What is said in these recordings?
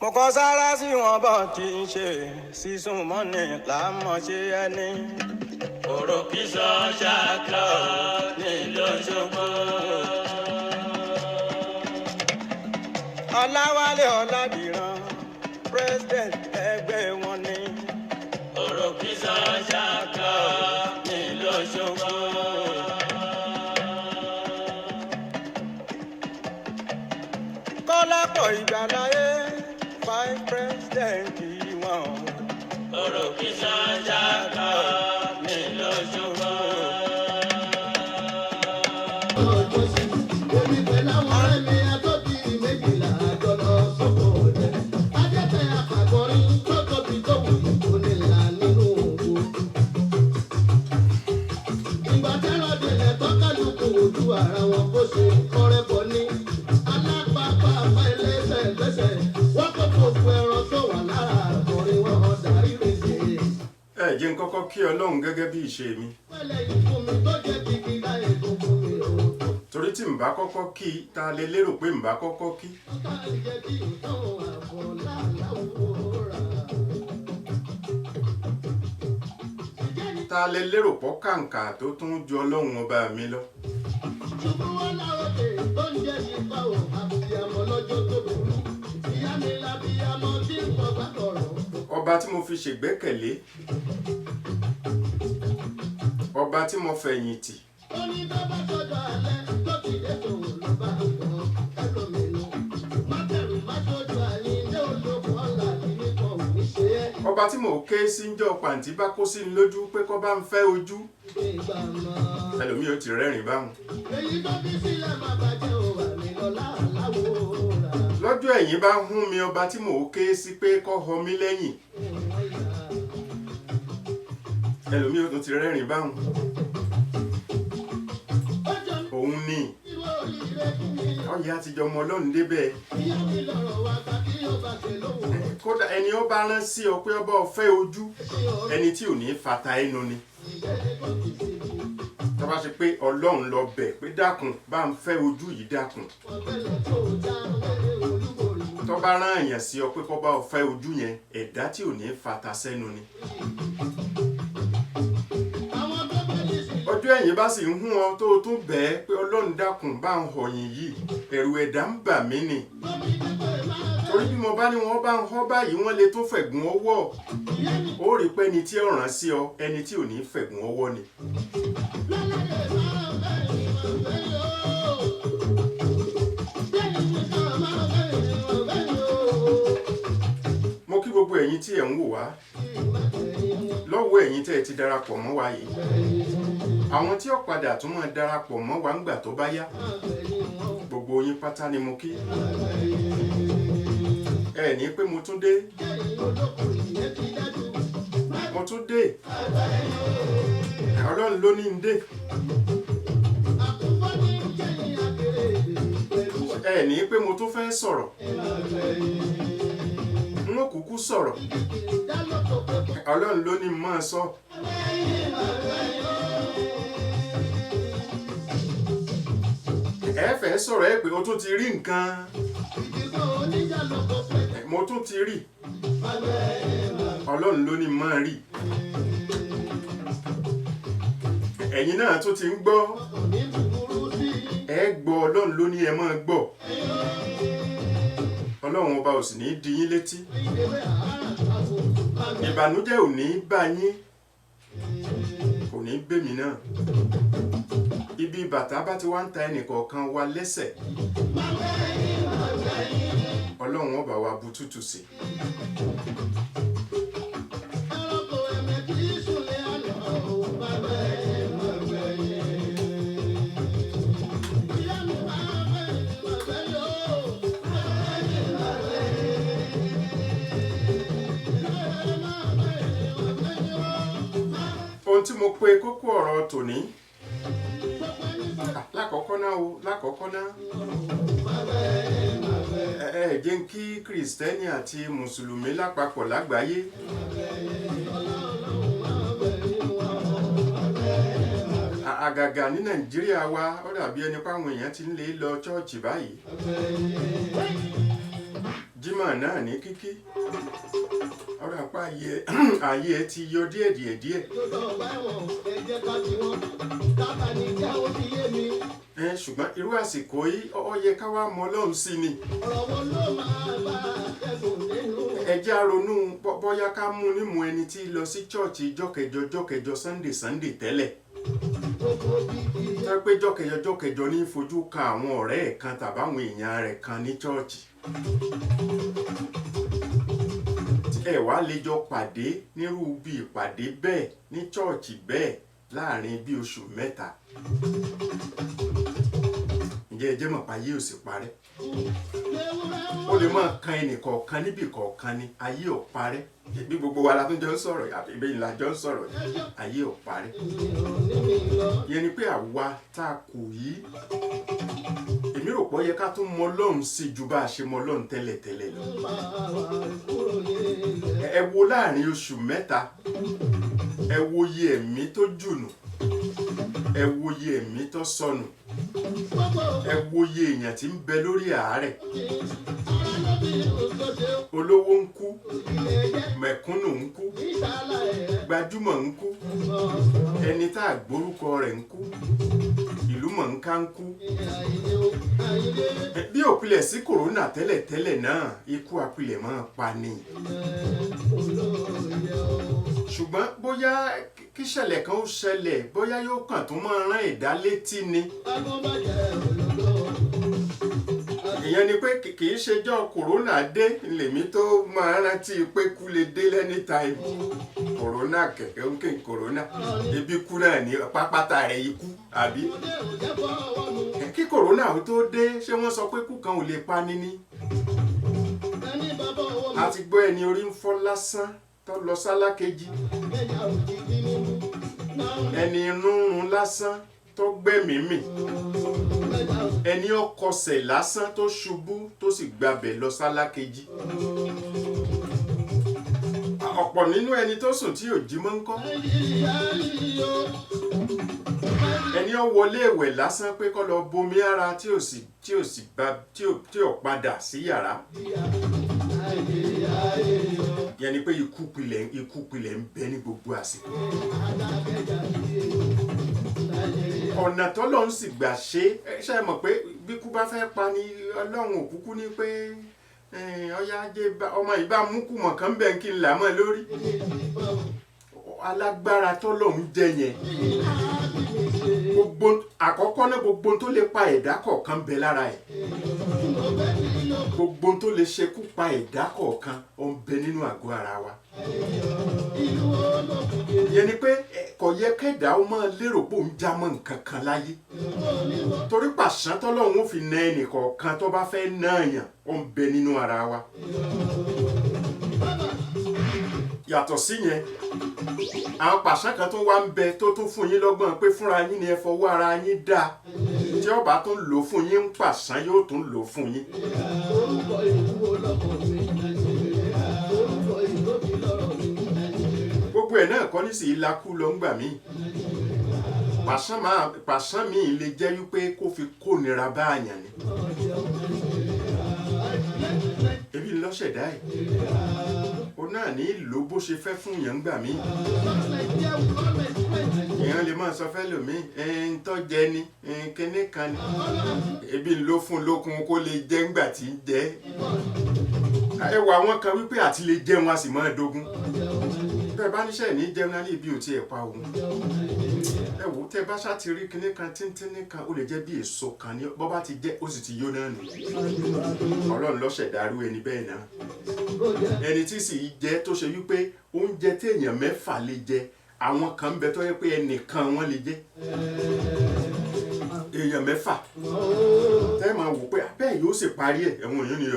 mo kọ sára sí wọn bọ́ tí ń ṣe sísun mọ́ni láàmọ̀ ṣe ẹni. Òròkìsọ ṣáká nílùú Òṣogbo. Ọláwálé Ọládìran president ẹgbẹ́ wọn ni. Òròkìsọ ṣáká nílùú Òṣogbo. Kọ́lápọ̀ Ìgbàláyé vice president wọn. Òròkìsọ ṣáká nílùú Òṣogbo. Jẹ́ n kọ́kọ́ kí Ọlọ́run gẹ́gẹ́ bí ìṣe mi. Torí tí n bá kọ́kọ́ kí ta lè lérò pé n bá kọ́kọ́ kí. Ta lè lérò pọ̀ kàǹkà tó tún ju Ọlọ́run ọba mi lọ. Ọba tí mo fi ṣègbẹ́kẹ̀lé, ọba tí mo fẹ̀yìntì, ọba tí mo ké sí ń jọ pàǹtí bá kó sí ní lójú pé kó bá ń fẹ́ ojú, ẹlòmíì ó ti rẹ́rìn báwọn. Lọ́jọ́ ẹ̀yìn bá hún mi ọba tí mò ń ké sí pé kó họ mí lẹ́yìn, ẹlòmíì ó tún ti rẹ́rìn báwọn. Òun ni ọ̀yà àtijọ́ ọmọ Ọlọ́run débẹ̀. Kódà ẹni ó bá rán sí ọ pé ọba ọ̀fẹ́ ojú, ẹni tí ò ní fata ẹnu ni. Tó bá ṣe pé Ọlọ́run lọ bẹ̀ pé dákun bá ń fẹ́ ojú yìí dákun. Tó bá rán èèyàn sí ọ pé kó bá ọ̀fẹ́ ojú yẹn, ẹ̀dá tí ò ní fata sẹ́nu ni. Ọjọ́ ẹ̀yìn bá sì ń hún ọ tó o tún bẹ́ẹ̀ pé Ọlọ́run dákun bá ń họ̀yìn yìí, ẹ̀rù ẹ̀dá ń bà mí ni. Torí bí mo bá ní wọn bá ń họ́ báyìí wọ́n lè tó fẹ̀gùn ọwọ́. Ó rí pé ẹni tí ó rán sí ọ, ẹni tí ò ní fẹ̀gùn ọwọ́ ni. Mo kí gbogbo ẹ̀yin tí ẹ̀ ń wò wá, lọ́wọ́ ẹ̀yin tẹ́ ẹ ti darapọ̀ mọ́ wa yìí. Àwọn tí ó padà tún máa darapọ̀ mọ́ wa ńgbà tó bá yá, gbogbo yín pátá ni mo kí. Ẹ ní pé mo tún dé. Mo tún dé. Ọlọ́run ló ní ń dé. Ẹ ní pé mo tún fẹ́ sọ̀rọ̀. N ó kúkú sọ̀rọ̀. Ọlọ́run ló ní máa sọ. Ẹ fẹ́ sọ̀rọ̀ ẹ pé o tún ti rí nǹkan. Mo tún ti rí. Ọlọ́run ló ní máa rí. Ẹ̀yin náà tún ti ń gbọ́. Ẹ gbọ́, Ọlọ́run ló ní ẹ máa gbọ́. Ọlọ́run ọba ò sì ní di yín létí. Ìbànújẹ́ ò ní bá yín, kò ní bèmí náà. Ibi bàtà bá ti wá ń ta ẹnìkọ̀ọ̀kan wa lẹ́sẹ̀, Ọlọ́run ọba wa bu tútù sí. Ohun tí mo pe kókó ọ̀rọ̀ tòní, lákọ̀ọ́kọ́ náà jẹ́ ń kí Kìrìsìtẹ́nì àti Mùsùlùmí lápapọ̀ lágbàáyé. Àgàgà ní Nàìjíríà wa, ó dàbí ẹni páwọn èèyàn ti ń lè lọ chọ́ọ̀chì báyìí. Jímọ̀ náà ní kíkí ọ̀rọ̀ apá ayé ẹ ti yọ díẹ̀. Ṣùgbọ́n irú àsìkò yìí ó yẹ ká wá mọ Ọlọ́run sí ni. Ẹ jẹ́ á ronú bóyá ká mú nímú ẹni tí lọ sí chọ́ọ̀chì jọ́kẹjọ Sunday tẹ́lẹ̀. Tá pé jọ́kẹjọ ní fojú kan àwọn ọ̀rẹ́ ẹ̀ kan tàbáwọn èèyàn rẹ̀ kan ní chọ́ọ̀chì. Ẹ wá lè jọ pàdé nírú bí ìpàdé bẹ́ẹ̀ ní chọ́ọ̀chì bẹ́ẹ̀ láàrin bí oṣù 3. Ǹjẹ́ ẹ jẹ́ mọ̀ pé ayé ò sì parẹ́? Ó lè máa kan ẹnì kọ̀ọ̀kan níbì kọ̀ọ̀kan ni ayé ò parẹ́. Bí gbogbo wa la tún jọ ń sọ̀rọ̀ àbí ìbéyìn la jọ ń sọ̀rọ̀ ayé ò parẹ́. Ìyẹn ni pé àwa tá a kù yìí èmi rò pé ó yẹ ká tún mọ Ọlọ́run sí ju bá a ṣe mọ Ọlọ́run tẹ́lẹ̀ lọ. Ẹ wo láàrin oṣù 3 ẹ wo iye ẹ̀mí tó jùnù, ẹ wo iye ẹ̀mí tó sọnù, ẹ wo iye èèyàn tí ń bẹ lórí àárẹ̀. Olówó ń kú, mẹ̀kúnnù ń kú, gbajúmọ̀ ń kú, ẹni tá a gbórúkọ rẹ̀ ń kú, ìlú mọ̀ọ́ká ń kú. Bí òpilẹ̀ sí kòrónà tẹ́lẹ̀ náà ikú apilẹ̀ máa pa ni. Ṣùgbọ́n bóyá kí ìṣẹ̀lẹ̀ kan ó ṣẹlẹ̀ bóyá yóò kàn tó máa rán ẹ̀dá létí ni. Ìyẹn ni pé kì í ṣejọ́ kòrónà dé lèmi tó máa rántí pé kú lè dé anytime. Kòrónà kẹ̀kẹ́ ń kí kòrónà ebi kú náà ní pápátá rẹ̀ ikú àbí. Kí kòrónà ó tó dé ṣé wọ́n sọ pé kú kan ò lè pani ní. A ti gbọ́ ẹni orí ń fọ́ lásán tó lọ sálákejì, ẹni inú run lásán tó gbẹ́mìí, ẹni ọkọsẹ̀ lásán tó ṣubú tó sì gbabẹ̀ lọ sálákejì. Ọ̀pọ̀ nínú ẹni tó sùn tí ò jí mọ́ ńkọ́. Ẹni ó wọlé ìwẹ̀ lásán pé kó lọ bomi ara tí ò padà sí yàrá. Yẹn ni pé ikú pilẹ̀ ń bẹ ní gbogbo àsìkò. Ọ̀nà tọ́lọ́run sì gbà ṣe mọ̀ pé bí kú bá fẹ́ pa ni Ọlọ́run òkúkú ní pé ọyá jẹ́ ọmọ ìbá múkú mọ̀ kán bẹ́ẹ̀ kí n là mọ́ lórí. Alágbára tọ́lọ́run jẹ́ yẹn. Àkọ́kọ́ náà gbogbo tó lè pa ẹ̀dá kọ̀ọ̀kan bẹ lára ẹ̀. Gbogbo tó lè ṣekú pa ẹ̀dá kọ̀ọ̀kan ó ń bẹ nínú àgọ́ ara wa. Ìyẹn ni pé kò yẹ kẹ́dà ó máa lérò pé òun já mọ́ nǹkan kan láyé. Torí pàṣán tọ́lọ́run ó fi na ẹnì kọ̀ọ̀kan tó bá fẹ́ náàyàn ó ń bẹ nínú ara wa. Yàtọ̀ sí yẹn àwọn pàṣán kan tó wá ń bẹ tó tún fún yín lọ́gbọ́n pé fúnra yín ni ẹ fọwọ́ ara yín dá. Tí ó bá tún lò fún yín ń pàṣán yóò tún lò fún yín. Gbogbo ẹ̀ náà kọ́ ní sí ìlàkú lọ ń gbà mí. Pàṣán mi lè jẹ́ wípé kó fi kónira bá àyàn ni. Ebi ló ṣẹ̀dá ẹ̀. Ó náà ní ìlò bó ṣe fẹ́ fún yàn gbà mí. Èèyàn lè máa sọ fẹ́ lòmí ń tọ́ jẹ ni kíní kan ni. Ebi ló fún lókun kó lè jẹ́ ńgbà tí ń jẹ́. Ẹ wà àwọn kan wípé àti lè jẹun a sì máa dogun. Bẹ́ẹ̀ bá níṣẹ́ ní jẹun náà ní ibi ò tí ẹ̀ pa òun. Ẹ wò tẹ́ bá ṣá ti rí kíní kan tíntínní kan ó lè jẹ́ bí èso kan ní bọ́ bá ti jẹ́ ó sì ti yó náà nù. Ọlọ́run ló ṣẹ̀dá irú ẹni bẹ́ẹ̀ náà. Ẹni tí sì jẹ́ tó ṣe wípé oúnjẹ tí èèyàn 6 lè jẹ àwọn kan ń bẹ tó yẹ pé ẹnìkan wọn lè jẹ. Èèyàn 6 tẹ́ máa wò pé abẹ́ yóò sì parí ẹ̀ ẹ̀wọ̀n yóò ní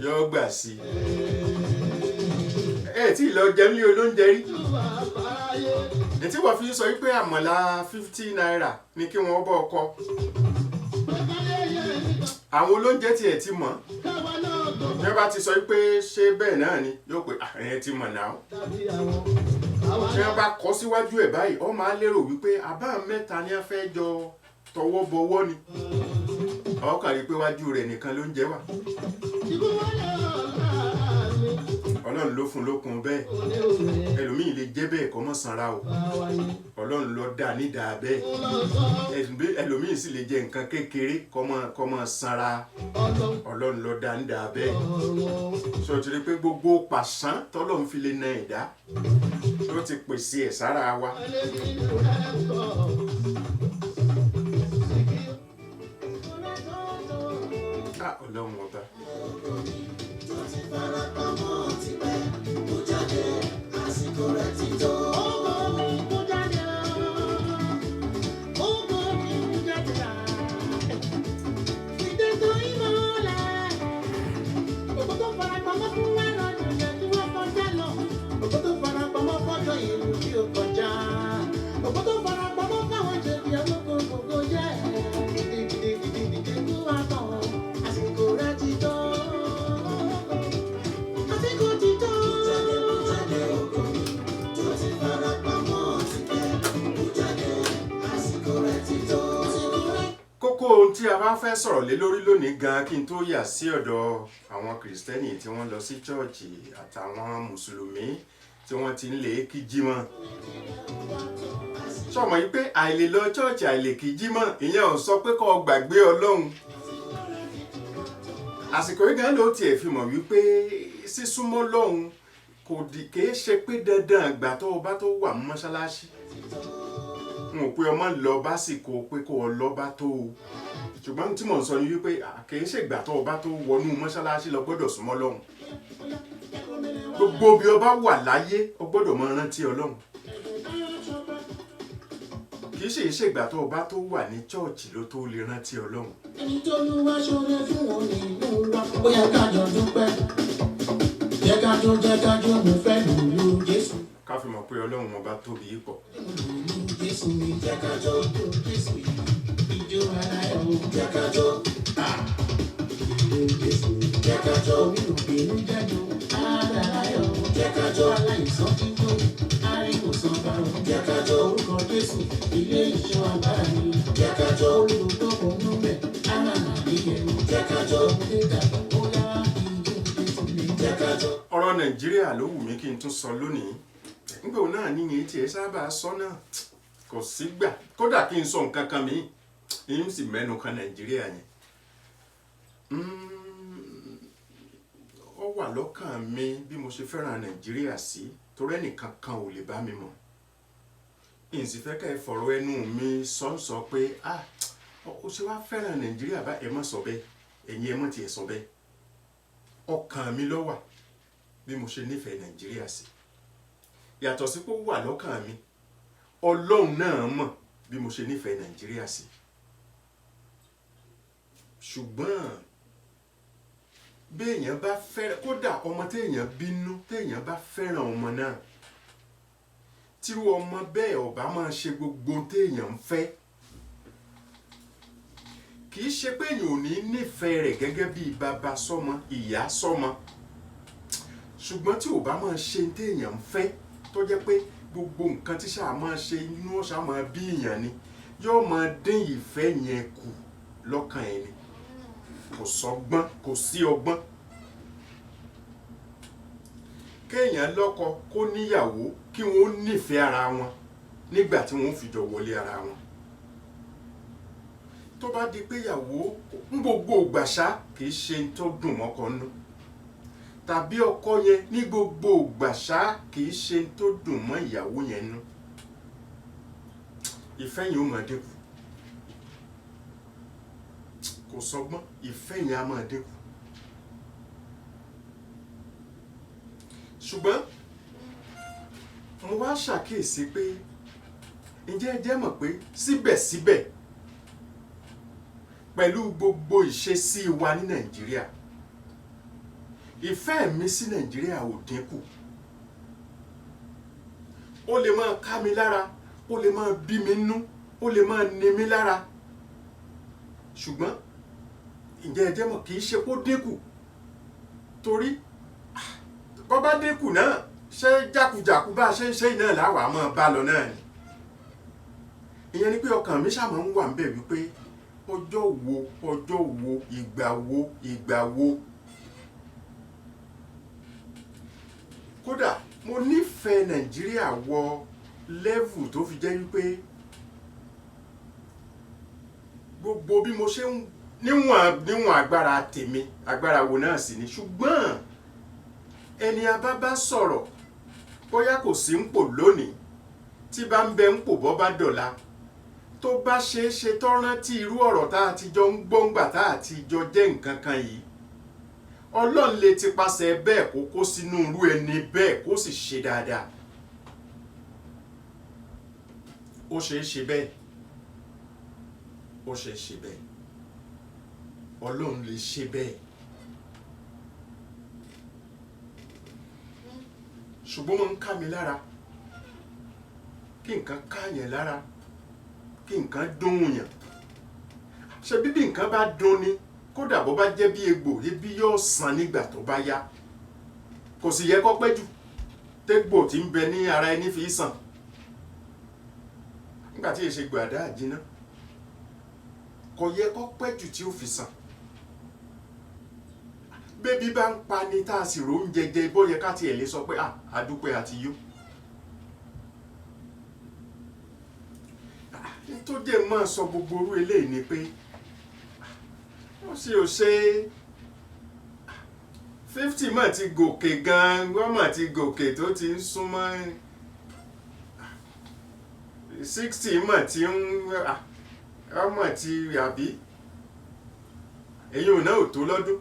yọ gbà sí. Tí ìlọ jẹun ní olóúnjẹ rí. Ètí wọ́n fi sọ wípé àmàlà 50 naira ni kí wọ́n bọ́ ọkọ. Àwọn olóúnjẹ tiẹ̀ ti mọ̀. Bí wọ́n bá ti sọ wípé ṣé bẹ́ẹ̀ náà ni yóò pé ẹ̀yẹn ti mọ̀ náà. Bí wọ́n bá kọ síwájú ẹ̀ báyìí ó máa lérò wípé àbá 3 ni a fẹ́ jọ tọwọ́ bọwọ́ ni. Ọkàn rí pé wájú rẹ̀ nìkan ló ń jẹ wà. ọlọ́run ló fún lókun bẹ́ẹ̀ ẹlòmíì lè jẹ́ bẹ́ẹ̀ kọ́ mọ́ sanra o ọlọ́run ló dá nídàá bẹ́ẹ̀ ẹlòmíì sì lè jẹ nǹkan kékeré kọ́ mọ́ sanra ọlọ́run ló dá nídàá bẹ́ẹ̀ sọ ti rí pé gbogbo pàṣán tọ́lọ́run fi lè na ẹ̀dá ló ti pèsè ẹ̀ sára wa. Ọlọ́run ọba. Ohun tí a bá fẹ́ sọ̀rọ̀ lé lórí lónìí gan kí n tó yà sí ọ̀dọ̀ àwọn kìrìsìtẹ́nì tí wọ́n lọ sí chọ́ọ̀chì àtàwọn mùsùlùmí tí wọ́n ti ń lè kí jímọ̀. sọmọ yìí pé àìlè lọ chọ́ọ̀chì àìlè kí jímọ̀ ìyẹn ò sọ pé kó gbàgbé Ọlọ́run. àsìkò yìí gan ló tiẹ̀ fi mọ̀ wípé sísúnmọ́ Ọlọ́run kìí ṣe pé dandan àgbà tó o bá tó wà mọ́ mọ́ṣáláṣí. n ò pé ọmọ lọ bá sì kó pé kó o lọ bá tó o ṣùgbọ́n tí mò ń sọ ni wípé kìí ṣègbà tó o bá tó wọnú mọ́ṣáláṣí lọ gbọ́dọ̀ súnmọ́ Ọlọ́run gbogbo bí o bá wà láyé o gbọ́dọ̀ máa rántí Ọlọ́run kìí ṣègbà tó o bá tó wà ní chọ́ọ̀chì ló tó lè rántí Ọlọ́run. ẹni tó ní wá ṣoore fún wọn nínú wa ó yẹ ká jọ dúpẹ́ jẹ́ ká jó mo fẹ́ lùlù Jésù. ká fi mọ̀ pé Ọlọ́run ọba tóbi pọ̀. Jésù mi jẹ́ ká jó Jésù yìí ijó aláyọ̀ jẹ́ ká jó Jésù jẹ́ ká jó mi ò bínú jẹ́jọ́ aláyọ̀ jẹ́ ká jó aláìsàn jíjó àríwòsàn bárò jẹ́ ká jó orúkọ Jésù ilé ìṣọ́ agbára mi jẹ́ ká jó olùdókòwò núbẹ̀ aláàbíyẹ̀wò jẹ́ ká jó ọmọdé dàgbà ó yá ijó Jésù mi jẹ́ ká jó. ọ̀rọ̀ Nàìjíríà ló wù mí kí n tún sọ lónìí nígbà náà níyẹn tí ẹ sábà sọ náà kò sígbà kódà kí n sọ nǹkan kan mi yín sì mẹ́nu kan Nàìjíríà yẹn ó wà lọ́kàn mi bí mo ṣe fẹ́ràn Nàìjíríà sí torí ẹnìkan kan ò lè bá mi mọ̀ n sì fẹ́ ká ẹ fọ̀rọ̀ ẹnu mi sọ pé ó ṣe wá fẹ́ràn Nàìjíríà bá ẹ má sọ bẹ́ẹ̀ ẹ̀yin ẹ má tiẹ̀ sọ bẹ́ẹ̀ ọkàn mi ló wà bí mo ṣe nífẹ̀ẹ́ Nàìjíríà sí yàtọ̀ sí pé ó wà lọ́kàn mi Ọlọ́run náà mọ̀ bí mo ṣe nífẹ̀ẹ́ Nàìjíríà sí ṣùgbọ́n béèyàn bá fẹ́ràn kódà ọmọ téèyàn bínú téèyàn bá fẹ́ràn ọmọ náà tírú ọmọ bẹ́ẹ̀ ọba máa ṣe gbogbo téèyàn ń fẹ́ kì í ṣe pé èèyàn ò ní nífẹ̀ẹ́ rẹ̀ gẹ́gẹ́ bí bàbá sọ́mọ ìyá sọ́mọ ṣùgbọ́n tí ò bá máa ṣe téèyàn ń fẹ́ tó jẹ́ pé gbogbo nǹkan tí ṣáà máa ṣe inú ọ̀ṣà máa bí èèyàn ni yóò máa dín ìfẹ́ yẹn kù lọ́kàn ẹni kò sọ́gbọ́n kò sí ọgbọ́n kéèyàn lọ́kọ kó níyàwó kí wọ́n nífẹ̀ẹ́ ara wọn nígbà tí wọ́n fi jọ wọlé ara wọn tó bá di pé ìyàwó ń gbogbo ògbàṣá kì í ṣe tó dùn mọ́kọ nú tàbí ọkọ yẹn ní gbogbo ògbàṣá kì í ṣe tó dùn mọ́ ìyàwó yẹn nú ìfẹ́ yẹn ó máa dínkù kò sọgbọ́n ìfẹ́ yẹn á máa dínkù ṣùgbọ́n mo wá ṣàkíyèsí pé ǹjẹ́ ẹ jẹ́ mọ̀ pé síbẹ̀síbẹ̀ pẹ̀lú gbogbo ìṣesí wa ní Nàìjíríà ìfẹ́ mi sí Nàìjíríà ò dínkù ó lè máa ká mi lára ó lè máa bí mi nú ó lè máa ní mi lára ṣùgbọ́n ǹjẹ́ ẹ jẹ́ mọ̀ kì í ṣe kó dínkù torí bó bá dínkù náà ṣé jákujàku bá ṣe ń ṣe náà láwàá máa bá lọ náà ni ìyẹn ni pé ọkàn mi ṣáà máa ń wà ń bẹ̀ wípé ọjọ́ wo ìgbà wo kódà mo nífẹ̀ẹ́ Nàìjíríà wọ lẹ́vù tó fi jẹ́ wípé gbogbo bí mo ṣe ń níwọ̀n agbára tèmi agbára wo náà sì ni ṣùgbọ́n ẹni abá sọ̀rọ̀ bóyá kò sí ń pò lónìí tí bá ń bẹ ń pò bọ́ bá dọ̀la tó bá ṣe é ṣe tó rántí irú ọ̀rọ̀ tá a ti jọ ń gbọ́ngbà tá a ti jọ jẹ́ nǹkan kan yìí Ọlọ́run lè ti pasẹ̀ bẹ́ẹ̀ kó kó sínú irú ẹni bẹ́ẹ̀ kó sì ṣe dáadáa ó ṣe é ṣe bẹ́ẹ̀ ó ṣe é ṣe bẹ́ẹ̀ Ọlọ́run lè ṣe bẹ́ẹ̀ ṣùgbọ́n mo ń ká mi lára kí nǹkan káyàn lára kí nǹkan dùn yàn ṣe bíbí nǹkan bá dùn ni kódà bó bá jẹ́ bí egbò ebi yóò san nígbà tó bá yá kò sì yẹ kó pẹ́ jù tégbò tí ń bẹ ní ara ẹni fi sàn nígbà tí èsè gbàdá àjínà kò yẹ kó pẹ́ jù tí ó fi sàn bébí bá ń pa ni tá a sì rò ń jẹjẹ bó yẹ ká tiẹ̀ lè sọ pé àdúpẹ́ àti yó tó jẹ́ máa sọ gbogbo orú eléyìí ni pé ó sì ò ṣe 50 mà ti gòkè gan wọ́n mà ti gòkè tó ti ń súnmọ́ 60 mà ti ń ọmọ ti àbí èyí ò náà ò tó lọ́dún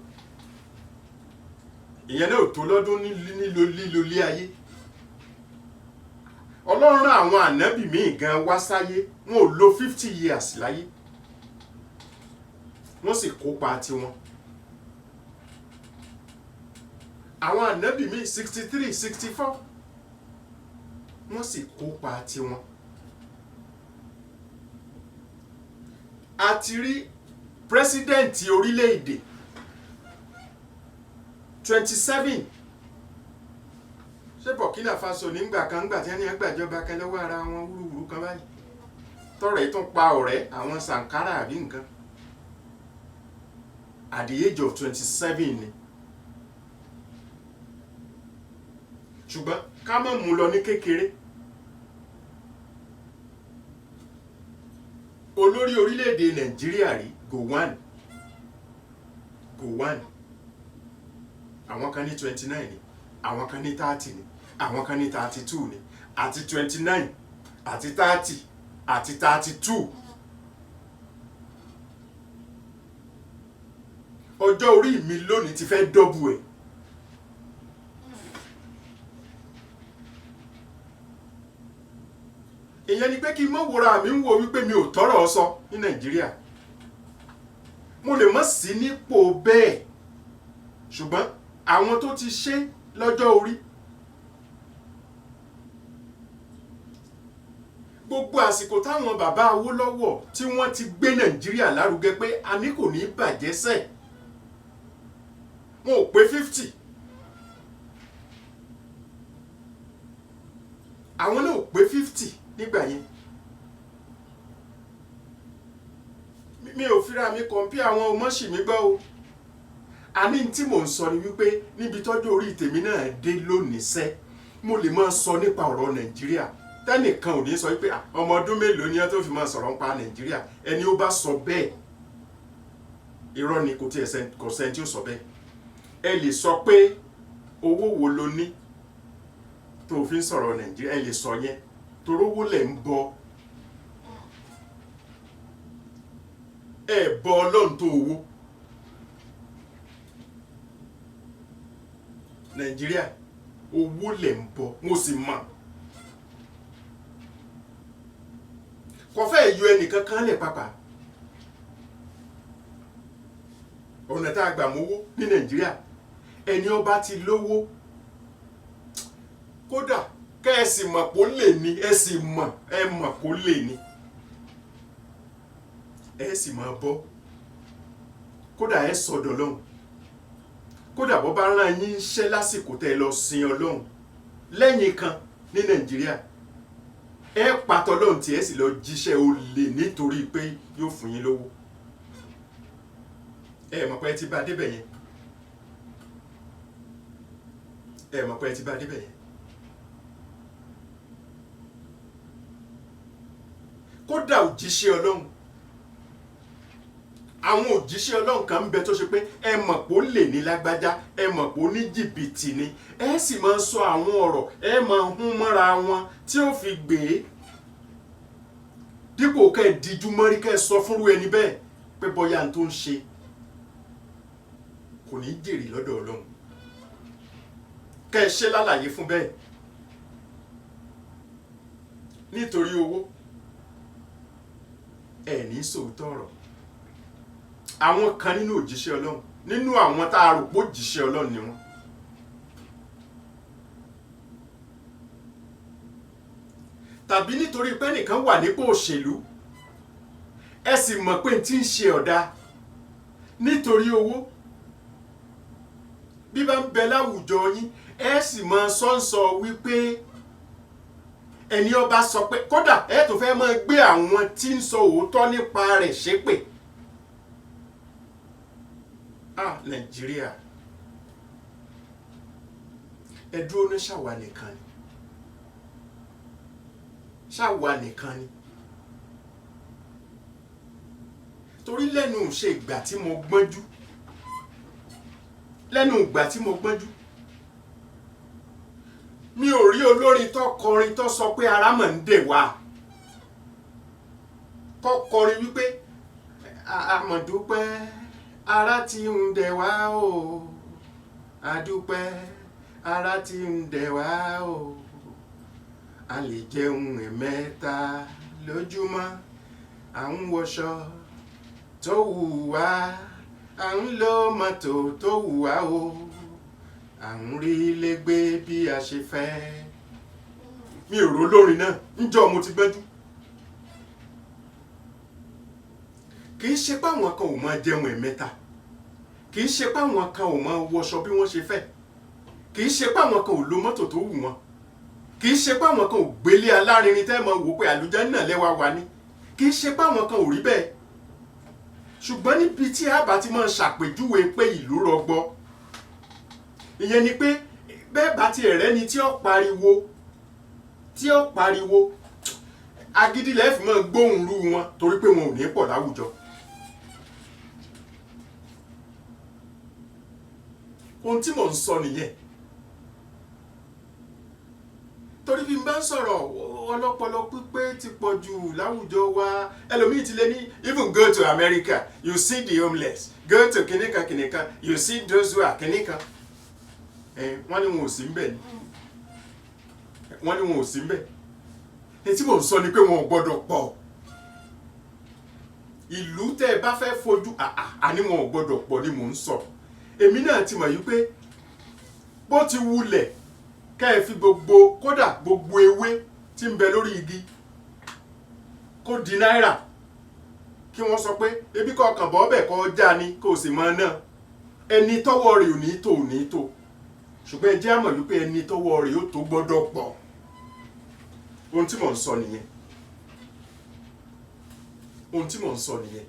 ìyẹn náà ò tó lọ́dún lílo ilé ayé Ọlọ́run àwọn ànábì míì gan wá sáyé wọn ò lò 50 years láyé wọ́n sì kópa tiwọn àwọn ànábì míì 63 64 wọ́n sì kópa tiwọn a ti rí pírẹsidẹ́ǹtì orílẹ̀-èdè 27 ṣé Burkina Faso nígbà kan gbà tí wọ́n ní ẹgbàjọba kan lọ́wọ́ ara wọn wúruwúru kan báyìí tọ́rẹ̀ tún pa ọ̀rẹ́ àwọn Sankara àbí nǹkan at the age of 27 ni ṣùgbọ́n ká má mú lọ ní kékeré olórí orílẹ̀-èdè Nàìjíríà rí Gowon àwọn kan ní 29 ni àwọn kan ní 30 ni àwọn kan ní 32 ni àti 29 àti 30 àti 32 ọjọ́ orí mi lónìí ti fẹ́ dọ́bù ẹ̀ ìyẹn ni pé kí n mọ̀ wòra mi ń wo wípé mi ò tọ́rọ̀ sọ ní Nàìjíríà mo lè mọ̀ sí nípò bẹ́ẹ̀ ṣùgbọ́n àwọn tó ti ṣe lọ́jọ́ orí gbogbo àsìkò táwọn bàbá Awólọ́wọ̀ tí wọ́n ti gbé Nàìjíríà lárugẹ pé a ní kò ní bàjẹ́ sẹ́ wọn ò pé 50 àwọn náà ò pé 50 nígbà yẹn mi ò fira mi kọ̀ǹpí àwọn ọmọọṣì mi gbọ́ o àní tí mò ń sọ ni wípé níbi tọ́jú orí tèmi náà dé lónìí sẹ́ mo lè máa sọ nípa ọ̀rọ̀ Nàìjíríà tẹ́nìkan ò ní sọ wípé ọmọ ọdún mélòó ni ẹ tó fi máa sọ̀rọ̀ nípa Nàìjíríà ẹni ó bá sọ bẹ́ẹ̀ irọ́ ni kò tí kò sẹ́ni tí ó sọ bẹ́ẹ̀ ẹ lè sọ pé owó wo lo ní tó fi ń sọ̀rọ̀ Nàìjíríà ẹ lè sọ yẹn torí owó lẹ̀ ń bọ ẹ bọ Ọlọ́run tó owó Nàìjíríà owó lẹ̀ ń bọ mo sì mọ̀ kò fẹ́ yọ ẹnìkan kan lẹ̀ pàpà ọ̀nà tá a gbà mówó ní Nàìjíríà ẹni ó bá ti lówó kódà kẹ́ ẹ sì mọ̀ kó lè ní ẹ sì mọ̀ ẹ mọ̀ kó lè ní ẹ sì máa bọ́ kódà ẹ sọ̀dọ̀ lọ́hùn kódà bó bá rán yín iṣẹ́ lásìkò tẹ́ ẹ lọ sin Ọlọ́hun lẹ́yìn kan ní Nàìjíríà ẹ pàtó lọ́hùn tí ẹ sì lọ jíṣẹ́ olè nítorí pé yóò fún yín lówó ẹ mọ̀ pé ẹ ti bá débẹ̀ yẹn ẹ mọ̀ pé ẹ ti bá débẹ̀ yẹn. kódà òjíṣẹ́ Ọlọ́run, àwọn òjíṣẹ́ Ọlọ́run kan ń bẹ tó ṣe pé ẹ mọ̀ pé ó lè ní lágbájá, ẹ mọ̀ pé ó ní jìbìtì ni, ẹ sì máa sọ àwọn ọ̀rọ̀ ẹ máa hún mọ́ra wọn tí ó fi gbé dípò kẹ́ ẹ díjú mọ́rí kẹ́ ẹ sọ fúnrú ẹni bẹ́ẹ̀ pé bóyá n tó ń ṣe kò ní jèrè lọ́dọ̀ Ọlọ́run, kẹ́ ẹ ṣe lálàyé fún bẹ́ẹ̀ nítorí owó ẹ ní sòótọ́ ọ̀rọ̀. àwọn kan nínú òjíṣẹ́ Ọlọ́run, nínú àwọn tá a rò pé òjíṣẹ́ Ọlọ́run ni wọ́n, tàbí nítorí pé nìkan wà nípò òṣèlú ẹ sì mọ̀ pé tí ń ṣe ọ̀dà nítorí owó, bí bá ń bẹ láwùjọ yín ẹ sì mọ sọ́nsọ wípé ẹni ọba sọ pé kódà ẹ tó fẹ́ máa gbé àwọn tí ń sọ òótọ́ nípa rẹ̀ ṣépè. Nàìjíríà ẹ dúró ní ṣàwa nìkan ni, ṣàwa nìkan ni, torí lẹ́nu ṣe ìgbà tí mo gbọ́njú, lẹ́nu ìgbà tí mo gbọ́njú mi ò rí olórin tó kọrin tó sọ pé ara mọ̀ ń dè wá, tó kọrin wípé àmọ̀dúpẹ́ ara ti ń dè wá o, àdúpẹ́ ara ti ń dè wá o, a lè jẹun ẹ̀mẹ́ta lójúmọ́, à ń wọṣọ tó wù wá, à ń lo mọ́tò tó wù wá o, à ń rí ilé gbé bí a ṣe fẹ́. mi ò rò lórin náà ńjọ́ mo ti gbẹ́jú. kì í ṣe páwọn kan ò máa jẹun ẹ̀mẹ́ta, kì í ṣe páwọn kan ò máa wọṣọ bí wọ́n ṣe fẹ́, kì í ṣe páwọn kan ò lo mọ́tò tó wù wọ́n, kì í ṣe páwọn kan ò gbélé alárinrin tẹ́ mọ wò pé àlùjánnà lẹ́wà wà ní, kì í ṣe páwọn kan ò rí bẹ́ẹ̀. ṣùgbọ́n níbi tí a bá ti máa ṣàpèjúwe pé ìlú rọgbọ, ìyẹn ni pé bẹ́ẹ̀ bá ti ẹ̀rẹ́ ni tí ó pariwo agídí lẹ́ẹ̀fì máa gbóhùn rú wọn torí pé wọn ò ní pọ̀ láwùjọ. ohun tí mò ń sọ nìyẹn. torí bí n bá ń sọ̀rọ̀ ọlọ́pọlọ pípé ti pọ̀ jù láwùjọ wa. ẹlòmíì ti lé ní even go to America you see the homeless, go to kìnìkan you see those who are kìnìkan. wọ́n ní wọn ò sí ń bẹ̀ ni, wọ́n ní wọn ò sí ń bẹ̀. tí mò ń sọ ni pé wọn ò gbọ́dọ̀ pọ̀. ìlú tẹ́ ẹ bá fẹ́ fojú àní wọn ò gbọ́dọ̀ pọ̀ ni mò ń sọ. èmi náà ti mọ̀ yí pé bó ti wulẹ̀ kẹ́ ẹ fi gbogbo kódà gbogbo ewé tí ń bẹ lórí igi kó di náírà, kí wọ́n sọ pé ebi kọ́ ọkàn bọ́ bẹ̀ kọ́ já ni kò sì mọ náà, ẹni tọ́wọ́ rẹ̀ ò ní tó ò ní tó. ṣùgbọ́n ẹ jẹ́ àmọ̀ wípé ẹni tọ́wọ́ rẹ̀ ó tó gbọ́dọ̀ pọ̀. ohun tí mò ń sọ nìyẹn, ohun tí mò ń sọ nìyẹn.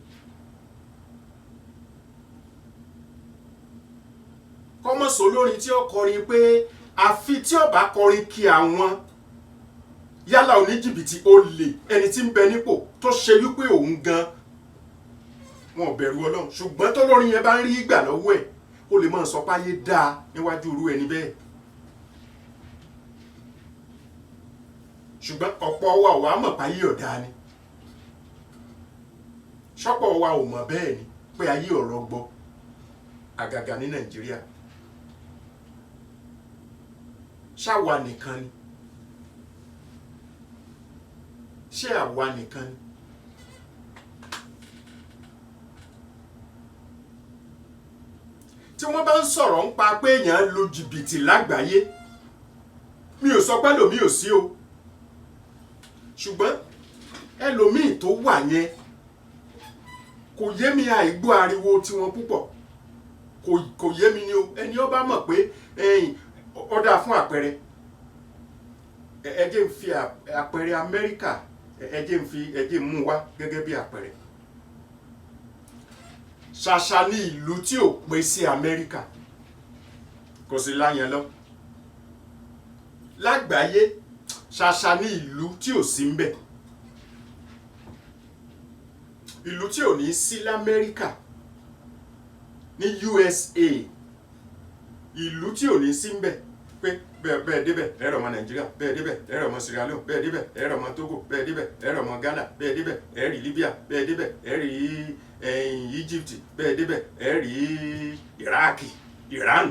kọ́mọ̀sọ lórin tí ó kọrin pé àfi tí ó bá kọrin kí àwọn yálà oníjìbìtì olè ẹni tí ń bẹ nípò tó ṣe wípé òun gan wọn ò bẹ̀rù Ọlọ́run, ṣùgbọ́n tó lórin yẹn bá ń rí ìgbà lọ́wọ́ ẹ̀ ó lè máa sọ páyé dáa níwájú irú ẹni bẹ́ẹ̀. ṣùgbọ́n ọ̀pọ̀ wa ò wá mọ̀ páyé ọ̀dà ni, ṣọ́pọ̀ wa ò mọ̀ bẹ́ẹ̀ ni pé ayé ọ̀rọ̀ gbọ́, àgàgà ní Nàìjíríà. ṣáwa nìkan ni, ṣé àwa nìkan ni? tí wọ́n bá ń sọ̀rọ̀ ń pa pé èèyàn lo jìbìtì lágbàáyé, mi ò sọ pé ẹlòmíì ò sí o, ṣùgbọ́n ẹlòmíì tó wà yẹn kò yé mi àìgbọ́ ariwo tiwọn púpọ̀, kò yé mi ni o. ẹni ó bá mọ̀ pé ó dáa fún àpẹẹrẹ, ẹ jẹ́ ń fi àpẹẹrẹ Amẹ́ríkà, ẹ jẹ́ ń mú wá gẹ́gẹ́ bí àpẹẹrẹ. ṣàṣà ní ìlú tí ò pé sí Amẹ́ríkà kò sí láyẹn lọ, lágbàáyé ṣàṣà ní ìlú tí ò sí ń bẹ̀, ìlú tí ò ní sí l'Amẹ́ríkà, ní USA, ìlú tí ò ní sí ń bẹ̀ pé bẹ́ẹ̀ débẹ̀ ẹ̀rọ ọmọ Nàìjíríà, bẹ́ẹ̀ débẹ̀ ẹ̀rọ ọmọ Sierra Leone, bẹ́ẹ̀ débẹ̀ ẹ̀rọ ọmọ Togo, bẹ́ẹ̀ débẹ̀ ẹ̀rọ ọmọ Ghana, bẹ́ẹ̀ débẹ̀ ẹ̀rí Libya, bẹ́ẹ̀ débẹ̀ ẹ̀rí Egypt, bẹ́ẹ̀ débẹ̀ ẹ̀rí Iraq, Iran.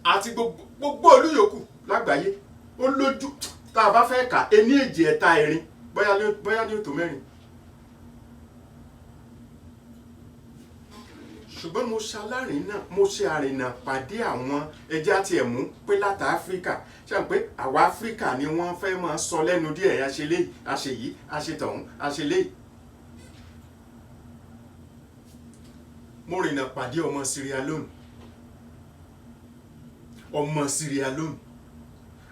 Àti gbogbo ìlú yòókù lágbàáyé ó lójú tá a bá fẹ́ kà ení èjì ẹ̀ta ẹ̀rin bóyá ní òtò mẹ́rin. Ṣùgbọ́n mo ṣe àrìnà pàdé àwọn ẹja tí ẹ̀ mú pé láti Áfíríkà ṣe pé àwa Áfíríkà ni wọ́n fẹ́ máa sọ lẹ́nu díẹ̀ àṣe léyìí àṣe yìí àṣe tọ̀hún àṣe léyìí. Mo rìnà pàdé ọmọ Sierra Leone, ọmọ Sierra Leone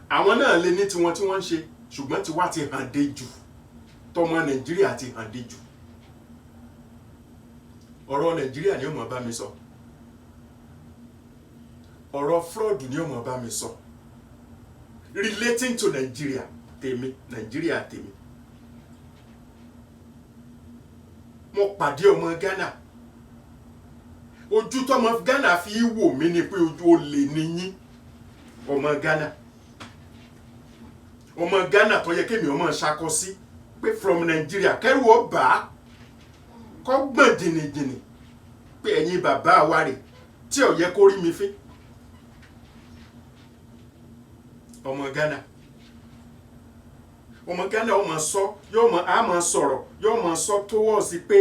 àwọn náà lè ní tiwọn tí wọ́n ń ṣe ṣùgbọ́n tiwa ti hàn dé jù, tọmọ Nàìjíríà ti hàn dé jù. Ọ̀rọ̀ Nàìjíríà ni ó máa bá mi sọ, ọ̀rọ̀ fraud ni ó máa bá mi sọ, relating to Nigeria tèmi, Nàìjíríà tèmi. Mo pàdé ọmọ Ghana, ojú tọmọ Ghana fi wò mí ni pé ojú olè ni yín. Ọmọ Ghana tó yẹ kémi ọmọ ṣakọ sí pé from Nigeria kẹrù ọba kọ́ gbọ̀n jìnnìjìnnì pé ẹ̀yin bàbá wa rè tí ò yẹ kó rí mi fín. Ọmọ Ghana ọmọ sọ á máa sọ̀rọ̀ yóò máa sọ towards pé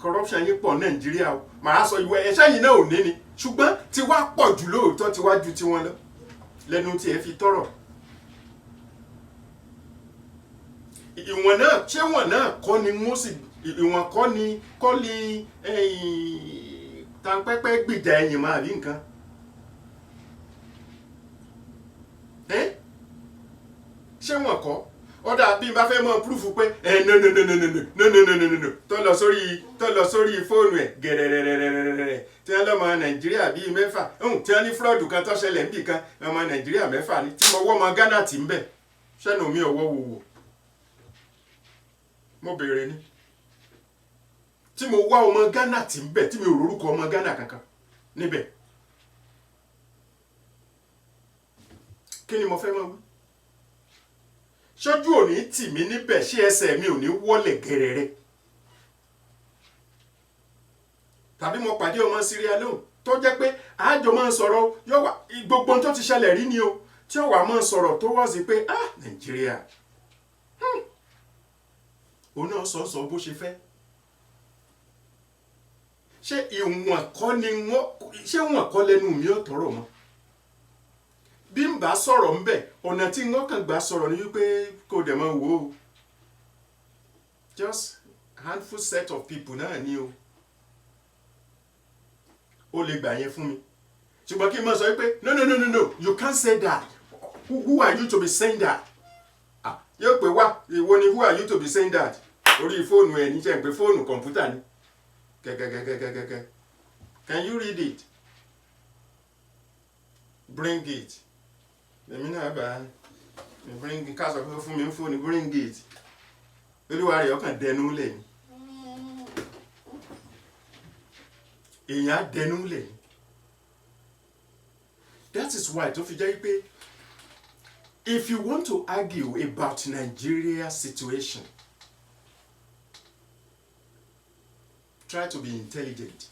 corruption yìí pọ̀ Nàìjíríà o màá sọ ìwé ẹ̀ṣẹ́ yìí náà ò ní ni ṣùgbọ́n tí wàá pọ̀ jù lóòótọ́ tí wàá ju tiwọn lọ lẹ́nu tí ẹ fi tọrọ. Ìwọ̀n náà ṣé wọ̀n náà kọ́ ni ìwọ̀n kọ́ ni tanpẹ́pẹ́ gbìjà ẹ̀yìn máa rí nǹkan. Ṣé wọ̀n kọ́ ọ̀dà bí n bá fẹ́ mọ̀ púrúfù pé no tó lọ sórí fóònù ẹ̀ gẹ̀rẹ̀rẹ̀rẹ̀rẹ̀ tí wọ́n lọ́mọ Nàìjíríà bíi mẹ́fà tí wọ́n ní fúlọ́ọ̀dù kan tó ṣẹlẹ̀ níbì kan ọmọ Nàìjíríà mẹ́fà ni tí mo wọ́ ọmọ Ghana tì ń bẹ̀ ṣẹ́nu mi ọwọ́ wò mo béèrè ni tí mo wá ọmọ Ghana tì ń bẹ̀ tí mi ò rorúkọ ọmọ Ghana kankan níbẹ̀ kí ni mo fẹ́ máa wí? Ṣojú ò ní tì mí níbẹ̀ ṣé ẹsẹ̀ mi ò ní wọ́lẹ̀ gẹ̀rẹ̀rẹ̀? Tàbí mo pàdé ọmọ Sierra Leone tó jẹ́ pé àjọ máa ń sọ̀rọ̀ yóò wá gbogbo ohun tó ti ṣẹlẹ̀ rí ni o tí ó wà máa ń sọ̀rọ̀ tó wọ́ sí pé Nàìjíríà òun náà sọ bó ṣe fẹ́. Ṣé ìwọ̀n kọ́ lẹ́nu mi ò tọrọ mọ́? Bí n bá sọ̀rọ̀ ń bẹ̀ ọ̀nà tí wọ́n kàn gbà sọ̀rọ̀ ni wípé kò dẹ̀ máa wò ó just handful set of people náà ni o lè gbà yẹn fún mi ṣùgbọ́n kí n máa sọ wípé no you can't say that who are you to be saying that yóò pé wá ìwọ ni who are you to be saying that orí fóònù ẹ̀ níṣẹ́ pé fóònù kọ̀ǹpútà ni kẹ́kẹ́kẹ́kẹ́kẹ́ can you read it bring it. Èmi náà bá bring ká sọ pé fún mi ń fóònù bring it olúwa rẹ̀ ọkàn dẹnu lẹ̀ ni èèyàn á dẹnu lẹ̀ ni. That is why tó fi jẹ́ pé if you want to argue about Nigeria's situation try to be intelligent,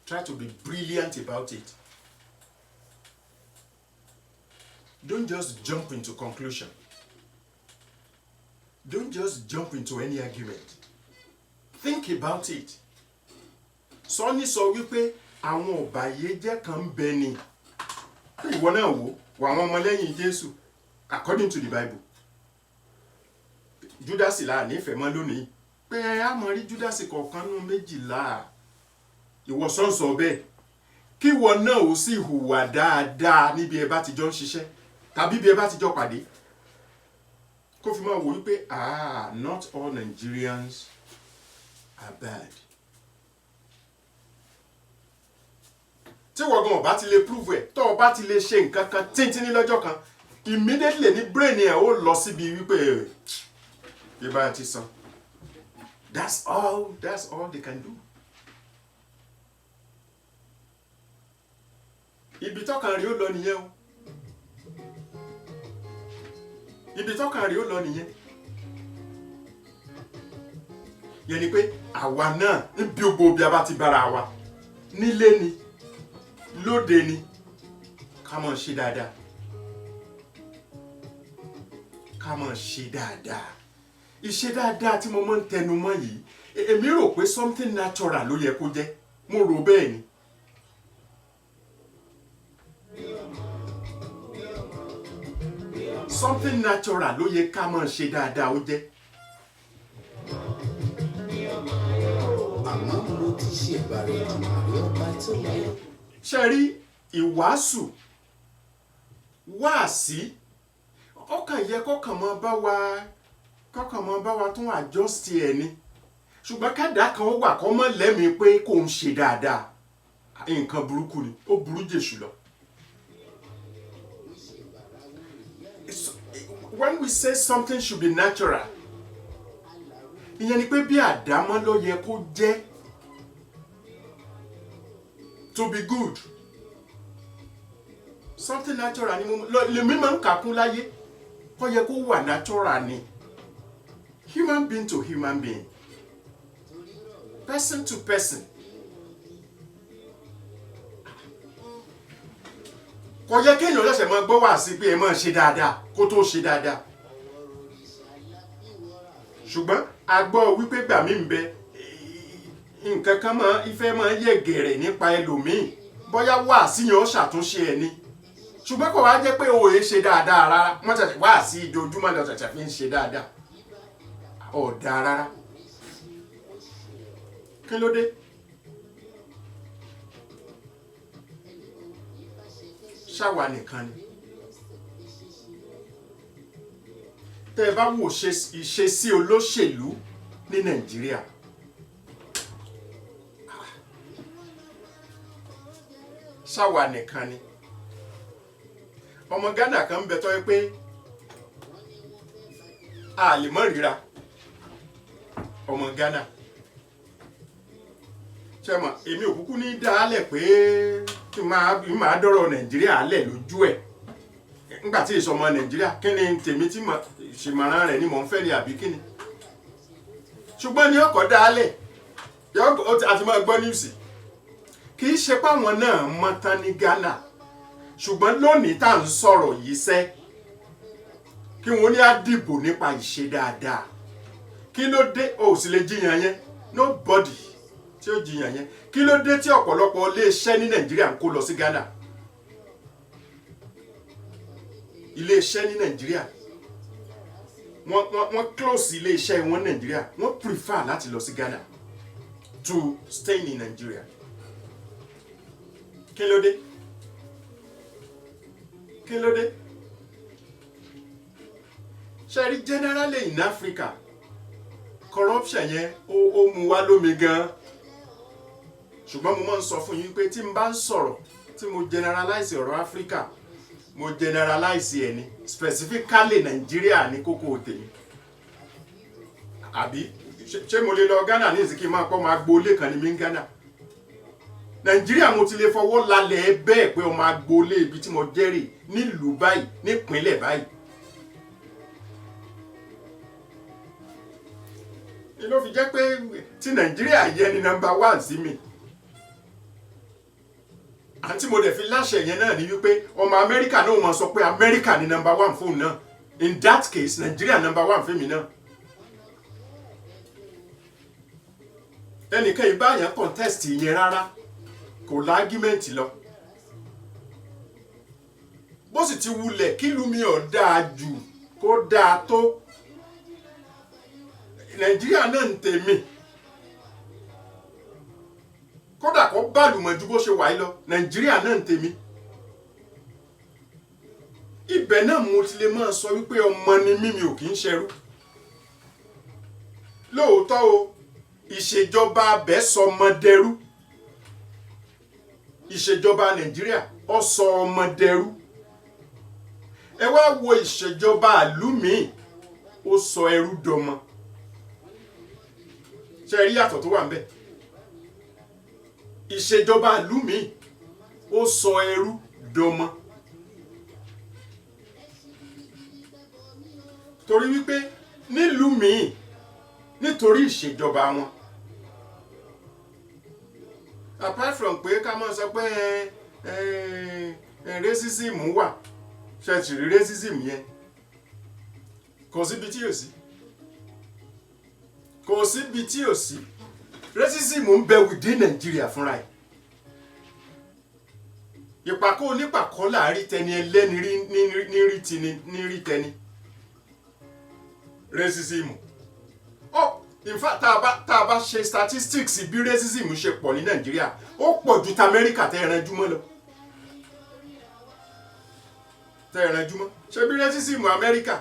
try to be brilliant about it. Don't just jump into conclusion. Don't just jump into any argument. Think about it. Sọ́ni sọ wípé àwọn ọ̀bàyéjẹ́ kan ń bẹ ni. Ìwọ náà wò àwọn ọmọlẹ́yìn Jésù according to the Bible. Judas là nífẹ̀ẹ́ mọ́ lónìí. Pé a mọ̀ rí Judas kọ̀ọ̀kan nínú 12. Ìwọ sọ́nsọ bẹ́ẹ̀. Kí ìwọ náà ó sì hùwà dáadáa níbi ẹ bá ti jọ ń ṣiṣẹ́. Tàbí bí ẹ bá ti jọ pàdé kó fi máa wò wípé not all Nigerians are bad. tí wọ́n gan ọba ti lè prove ẹ̀ tó ọba ti lè ṣe nǹkan kan tíntínní lọ́jọ́ kan immediately ní brain ẹ̀ ó lọ síbi wípé ìbá ti sàn. That's all they can do. Ibi tọ́kàn rí ó lọ nìyẹn o. Ibi tọ́kàn rí ó lọ nìyẹn. Yẹn ni pé àwa náà níbi gbogbo bí a bá ti bára wa nílé ni lóde ni ká máa ṣe dáadáa. Ká máa ṣe dáadáa. Ìṣe dáadáa tí mo máa ń tẹnu mọ́ yìí èmi rò pé something natural ló yẹ kó jẹ́ mo rò bẹ́ẹ̀ ni. Something natural ló yẹ ká máa ṣe dáadáa ó jẹ́. àmọ́ mo ti ṣèbàrẹ̀ ìdùnnú ọba tó yẹ. Ṣé rí ìwàásù wáàsí ọkàn yẹ kọ́kàn mọ́ bá wa tún adjust ẹ̀ ni ṣùgbọ́n kádà kan wà kọ́ mọ́ lẹ́mìí pé kò ń ṣe dáadáa nǹkan burúkú ni ó burú jèṣù lọ. When we say something should be natural ìyẹn ni pé bí àdámọ́ ló yẹ kó jẹ́ to be good something natural ni lèmi máa ń kàkún láyé kó yẹ kó wà natural ni human being to human being person to person kò yẹ kéèyàn lọ́sẹ̀ máa gbọ́ wá sí pé ẹ máa ṣe dáadáa kó tó ṣe dáadáa ṣùgbọ́n a gbọ́ wípé gbà mí ń bẹ nǹkan kan ìfẹ́ máa yẹ gẹ̀rẹ̀ nípa ẹlòmíì bóyá wá síyàn ó ṣàtúnṣe ẹ̀ ni ṣùgbọ́n kò wá jẹ́ pé òye ṣe dáadáa rárá wọ́n ṣẹ̀ṣẹ̀ wá sí ìjojúmọ́ lọ ṣẹ̀ṣẹ̀ fi ń ṣe dáadáa ọ̀dà rárá kí ló dé? Ṣáwa nìkan ni tẹ́ ẹ bá wò ìṣesí olóṣèlú ní Nàìjíríà ṣáwa nìkan ni ọmọ Ghana kan ń bẹ tọ́ pé a lè mọ̀ ríra ọmọ Ghana ṣe mọ̀ èmi òkúkú ní dálẹ̀ pé kí n máa dọ́rọ̀ Nàìjíríà lẹ̀ lójú ẹ̀ nígbà tí ìsọmọ Nàìjíríà kí ni tèmi tí ṣèmọ̀ràn rẹ̀ ni mò ń fẹ́ ni àbí kí ni ṣùgbọ́n ní ọkọ̀ dálẹ̀ àti máa gbọ́ níwùsì kì í ṣe páwọn náà mọ́ tán ní Ghana ṣùgbọ́n lónìí tá à ń sọ̀rọ̀ yìí sẹ́ kí wọ́n ní á dìbò nípa ìṣe dáadáa kí ló dé o sì lè jiyàn yẹn nobody tí ó jiyàn yẹn kí ló dé tí ọ̀pọ̀lọpọ̀ iléeṣẹ́ ní Nàìjíríà ń kó lọ sí Ghana iléeṣẹ́ ní Nàìjíríà wọ́n close iléeṣẹ́ wọn Nàìjíríà wọ́n prefer láti lọ sí Ghana to stay in Nigeria kí ló dé kí ló dé ṣe rí generally in Africa corruption yẹn ó mú wá lómi gan ṣùgbọ́n mo máa ń sọ fún yín pé tí n bá ń sọ̀rọ̀ tí mo generalize ọ̀rọ̀ Africa mo generalize ẹ̀ ní specifically Nigeria ní kókó tèmi àbí ṣé mo lè lọ Ghana ní ìsìnkí máa pọ́ máa gbolé kan ní mi ń Ghana Nigeria mo ti lè fọwọ́ lálẹ́ bẹ́ẹ̀ pé ọmọ agboolé ibi tí mo jẹ́rìí nílùú báyìí nípínlẹ̀ báyìí ló fi jẹ́ pé tí Nàìjíríà yẹ ni number 1 sí mi àti mo dẹ̀ fi láṣẹ yẹn náà ní wípé ọmọ Amẹ́ríkà náà máa sọ pé Amẹ́ríkà ni number 1 fóun náà in that case Nàìjíríà number 1 fún mi náà ẹnìkan ìbáyàn contest yẹn rárá kò lágímẹ́ǹtì lọ bó sì ti wulẹ̀ kí lumi ọ̀ dáa jù kó dáa tó Nàìjíríà náà ń tèmi kódà kó bàlùmọ̀ ju bó ṣe wà lọ Nàìjíríà náà ń tèmi ibẹ̀ náà mo ti lè máa sọ wípé ọmọ ni mímí ò kì í ṣẹrú lóòótọ́ o ìṣèjọba abẹ́ sọmọdẹrú ìṣèjọba Nàìjíríà ó sọ ọmọ dẹrú. Ẹ wá wo ìṣèjọba ìlú míì ó sọ ẹrú dọmọ. Ṣé rí yàtọ̀ tó wà ńbẹ̀? Ìṣèjọba ìlú míì ó sọ ẹrú dọmọ. Torí wípé nílùú míì nítorí ìṣèjọba wọn, apart from pé ká máa sọ pé racism wà, ṣẹ́ẹ̀tì rí racism yẹn kò síbi tí ò sí, kò síbi tí ò sí. Racism ń bẹ within Nàìjíríà fúnra ẹ̀. Ìpàkọ́ onípàkọ́ láàrí tẹni ẹlẹ́ni ní rí tẹni. Racism. In fact, tá a bá ṣe statistics bí racism ṣe pọ̀ ní Nàìjíríà, ó pọ̀ ju t'Amẹ́ríkà tẹ́ ẹran júmọ́ lọ. Tẹ́ ẹran júmọ́. Ṣé bí racism Amẹ́ríkà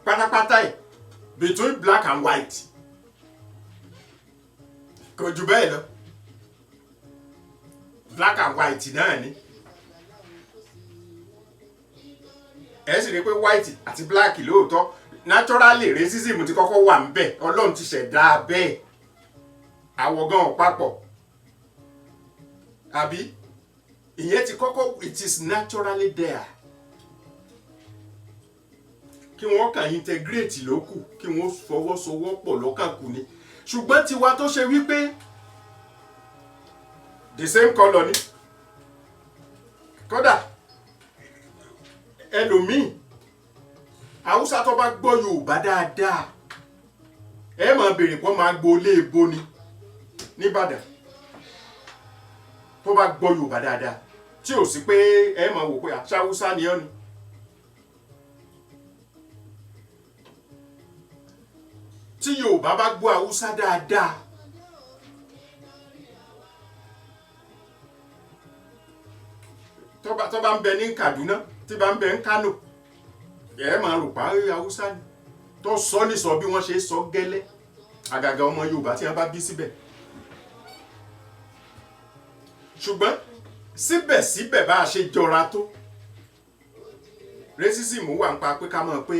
pátápátá ẹ̀ between black and white kò jù bẹ́ẹ̀ lọ. Black and white náà ni. Ẹ sì rí pé white àti black lóòótọ́ naturally racism ti kọ́kọ́ wà ńbẹ̀, Ọlọ́run ti ṣẹ̀dá bẹ́ẹ̀, àwọ̀ gan papọ̀, àbí ìyẹn ti kọ́kọ́, it is naturally there. Kí wọ́n kàn integrate lókù, kí wọ́n fọwọ́sowọ́pọ̀ lọ́kàn kù ni. Ṣùgbọ́n tiwa tó ṣe wípé the same color ni, kódà ẹlòmíì Haúsá tó bá gbọ́ Yorùbá dáadáa, ẹ máa béèrè pé máa gbolé ebo ni nìbàdàn. Tó bá gbọ́ Yorùbá dáadáa tí ò sí pé ẹ máa wò pé àṣà Haúsá ni ọ́ ni. Tí Yorùbá bá gbọ́ Haúsá dáadáa, tó bá ń bẹ ní Kaduna, tí bá ń bẹ ní Kano, ẹ máa rò pa Haúsá ni. Tó sọ ní sọ bí wọ́n ṣe sọ gẹ́lẹ́, àgàgà ọmọ Yorùbá tí wọ́n bá bí síbẹ̀. Ṣùgbọ́n síbẹ̀síbẹ̀ bá a ṣe jọra tó, racism wà ń pa pé ká mọ̀ pé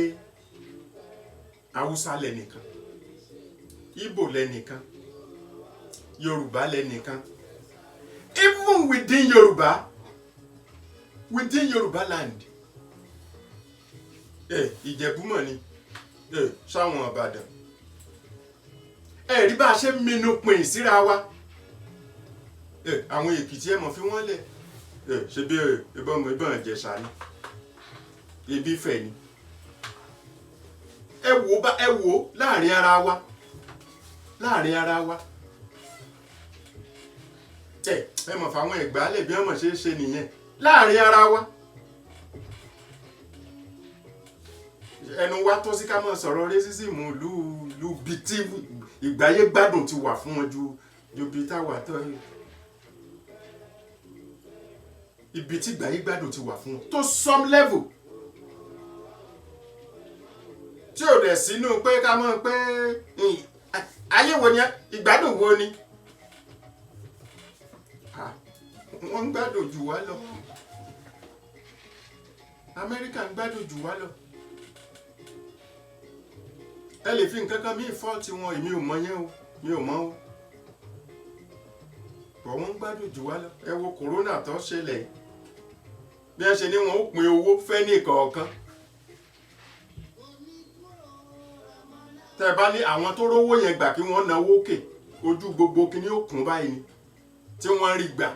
Haúsá lẹ́nìkan, Ìgbò lẹ́nìkan, Yorùbá lẹ́nìkan. Even within Yorùbá land, Ìjẹ̀bú mọ̀ ni, sáwọn Ìbàdàn. Rí bá a ṣe mínú pin síra wa. Àwọn Èkìtì ẹ mọ̀ fi wọ́n lẹ̀. Ṣe bí ìbọn Ìjẹ̀ṣà ni, ibi Ifẹ̀ ni. Ẹ wò láàrin ara wa. Ẹ mọ̀ fáwọn Ẹ̀gbálẹ̀ bí wọ́n mọ̀ ṣe nìyẹn. Láàrin ara wa. Ẹnu wa tó sí ká máa sọ̀rọ̀ racism ìlú bí tí ìgbáyé gbádùn ti wà fún wọn ju bí táwa tó ibi tí ìgbáyé gbádùn ti wà fún wọn to some level. Tí ò dẹ̀ sínú pé ká mọ̀ pé ayé wo ni ìgbádùn wo ni. Wọ́n ń gbádùn jù wá lọ. Amẹ́ríkà ń gbádùn jù wá lọ. Ẹ lè fi nǹkan kan mí fọ́ọ̀tì wọn, èmi ò mọ̀ yẹn o, mi ò mọ̀ o. Bọ̀ wọ́n ń gbádùn jù wá lọ. Ẹ wo kòrónà tó ṣẹlẹ̀. Bí wọ́n ṣe ní wọn ó pín owó fẹ́ ní ìkọ̀ọ̀kan. Tẹ́ bá ní àwọn tó rówó yẹn gbà kí wọ́n náwó òkè, ojú gbogbo kí ni ó kún báyìí ni. Tí wọ́n rí gbà.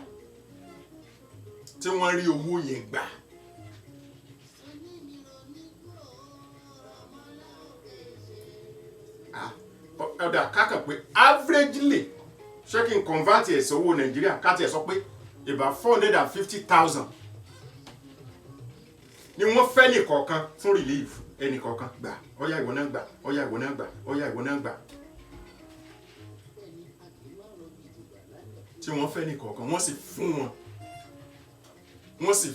Tí wọ́n rí owó yẹn gbà. Ọ̀dà kákà pé averagely ṣé kí n convert ẹ̀ sówó Nàìjíríà ká tiẹ̀ sọ pé about 450,000 ni wọ́n fẹ́ nìkọ̀ọ̀kan fún relief ẹnìkọ̀ọ̀kan gbà, ọ̀yá ìwọ náà gbà, ọ̀yá ìwọ náà gbà, ọ̀yá ìwọ náà gbà. Tí wọ́n fẹ́ nìkọ̀ọ̀kan wọ́n sì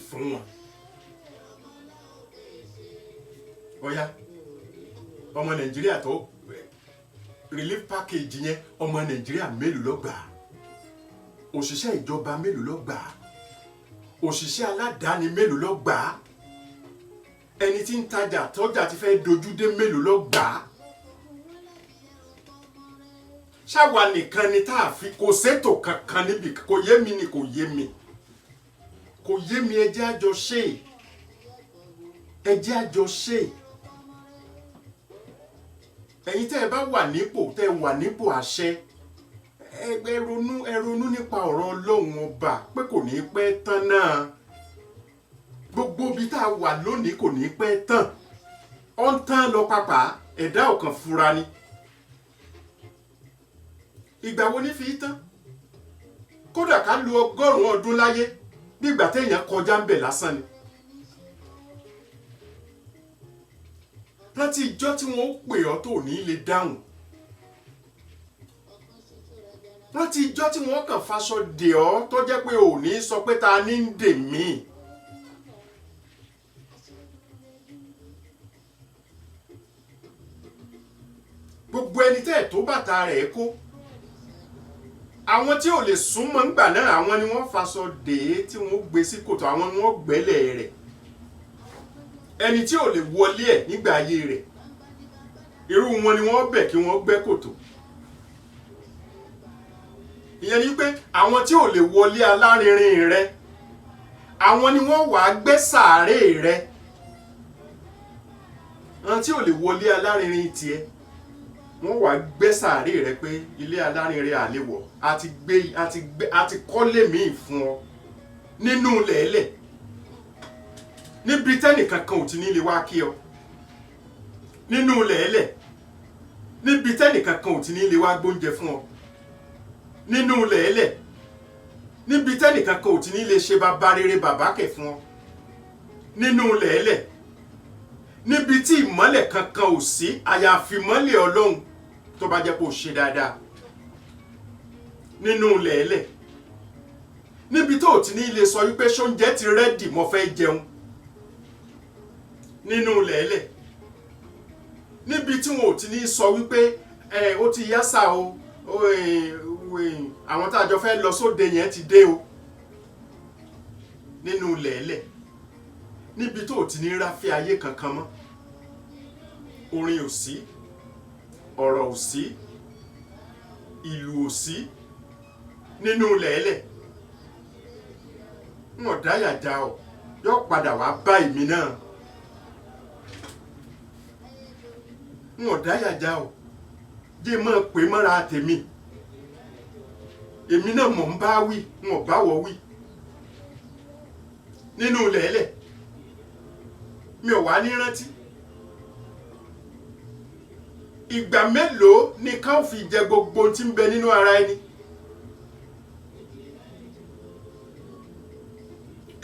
fún wọn. Ọ̀yá ọmọ Nàìjíríà tó relief package yẹn ọmọ Nàìjíríà mélòó ló gbà, òṣìṣẹ́ ìjọba mélòó ló gbà, òṣìṣẹ́ aládàáni mélòó ló gbà á ẹni tí ń tajà tọ́jà ti fẹ́ dojú dé mélòó ló gbà á ṣáwa nìkan ni tá a fi kò sétò kankan níbi kò yé mi ni kò yé mi ẹ jẹ́ a jọ ṣe ẹ̀yin tẹ́ ẹ bá wà nípò àṣẹ ẹ ronú nípa ọ̀rọ̀ Ọlọ́run ọba pé kò ní pẹ́ tán náà gbogbo ibi tá a wà lónìí kò ní pẹ́ tán ó ń tán lọ pàpà ẹ̀dá ọ̀kan fura ni ìgbà wo ní fi tán kódà ká lu 100 ọdún láyé bí ìgbà téèyàn kọjá ń bẹ̀ lásán ni rántí ìjọ́ tí wọ́n pè ọ́ tó ní lè dáhùn rántí ìjọ́ tí wọ́n kàn faṣọ dè ọ́ tó jẹ́ pé ò ní sọ pé ta ní ń dè mí gbogbo ẹni tẹ́ tó bàtà rẹ̀ kó àwọn tí ò lè súnmọ́ ńgbà náà àwọn ni wọ́n faṣọ dè é tí wọ́n gbé sí kòtò àwọn ni wọ́n gbẹ́lẹ̀ rẹ̀ ẹni tí ò lè wọlé ẹ̀ nígbà ayé rẹ̀ irú wọn ni wọ́n bẹ̀ kí wọ́n gbẹ́ kòtò ìyẹn ni pé àwọn tí ò lè wọlé alárinrin rẹ̀ àwọn ni wọ́n wàá gbẹ́ sàárè rẹ̀ àwọn tí ò lè wọlé alárinrin tiẹ̀ wọ́n wàá gbẹ́ sàárè rẹ̀ pé ilé alárinrin àlewọ̀ àti kọ́lé míì fún ọ nínú lẹ̀ẹ́lẹ̀ níbi tẹ́nìkan kan ò ti ní lè wá kí ọ nínú lẹ̀ẹ́lẹ̀ níbi tẹ́nìkan kan ò ti ní lè wá gbóúnjẹ fún ọ nínú lẹ̀ẹ́lẹ̀ níbi tẹ́nìkan kan ò ti ní lè ṣe bàbá rere bàbá kẹ̀ fún ọ nínú lẹ̀ẹ́lẹ̀ níbi tí ìmọ́lẹ̀ kankan ò sí àyàfi ìmọ́lẹ̀ Ọlọ́run tó bá jẹ́ pé ó ṣe dáadáa nínú lẹ̀ẹ́lẹ̀ níbi tó ò ti ní lè sọ wípé ṣóúnjẹ ti rẹ́dì mo fẹ́ jẹun nínú lẹ̀ẹ́lẹ̀ níbi tí wọn ò ti ní sọ wípé ó ti yá sá o àwọn tá a jọ fẹ́ lọ sóde yẹn ti dé o nínú lẹ̀ẹ́lẹ̀ níbi tó ò ti ní ráfẹ́ ayé kankan mọ́ orin ò sí ọ̀rọ̀ ò sí ìlú ò sí nínú lẹ̀ẹ́lẹ̀ wọn dáyà já ọ yóò padà wá bá èmi náà wọn dáyà já ọ jẹ́ mọ́ pé mọ́ra tèmi èmi náà mọ̀ ń bá wí wọn bá wọ wí nínú lẹ̀ẹ́lẹ̀ mi ò wá ní rántí ìgbà mélòó ni ká ò fi jẹ gbogbo tí ń bẹ nínú ara ẹni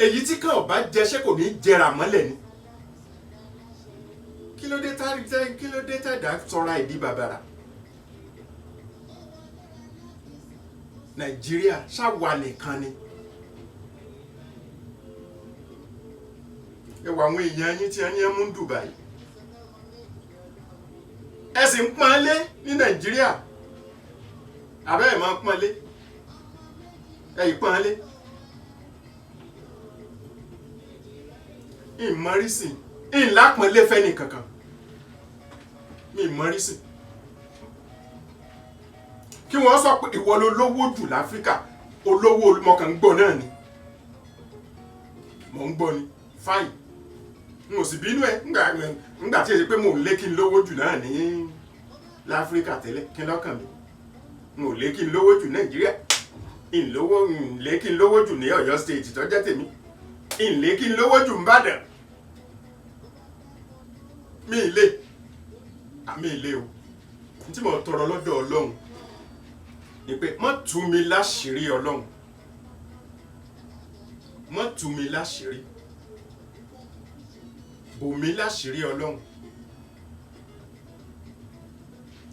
èyí tí ká ò bá jẹ ṣé kò ní jẹrà mọ́lẹ̀ ni kí ló dé tàdá sọra ìdí bàbàrà Nàìjíríà ṣàwà nìkan ni ẹwà àwọn èèyàn yín tí a ní ẹmú ń Dubai ẹ sì ń pọ́nlé ní Nàìjíríà àbẹ́ ẹ̀ máa ń pọ́nlé ẹ̀yìn pọ́nlé ìmọ̀rísìn ìlápọ̀nlé fẹ́ni kankan ìmọ̀rísìn kí wọ́n sọ pé ìwọ ló lówó jù l'Áfíríkà olówó olùmọ̀kàn ń gbọ́ náà ni mò ń gbọ́ ni fine n ò sì bínú ẹ ńgbà tí èsì pé mò ń lé kí n lówó jù náà ní l'Áfíríkà tẹ́lẹ̀ kí lọ́kàn mi n ò lé kí n lówó jù Nàìjíríà n lé kí n lówó jù ní Ọ̀yọ́ state tó jẹ́ tèmi n lé kí n lówó jù n'Íbàdàn mi ilé o tí mo tọrọ lọ́dọ̀ Ọlọ́run ni pé má tú mi láṣìírí Ọlọ́run má tú mi láṣìírí bò mí láṣìírí Ọlọ́run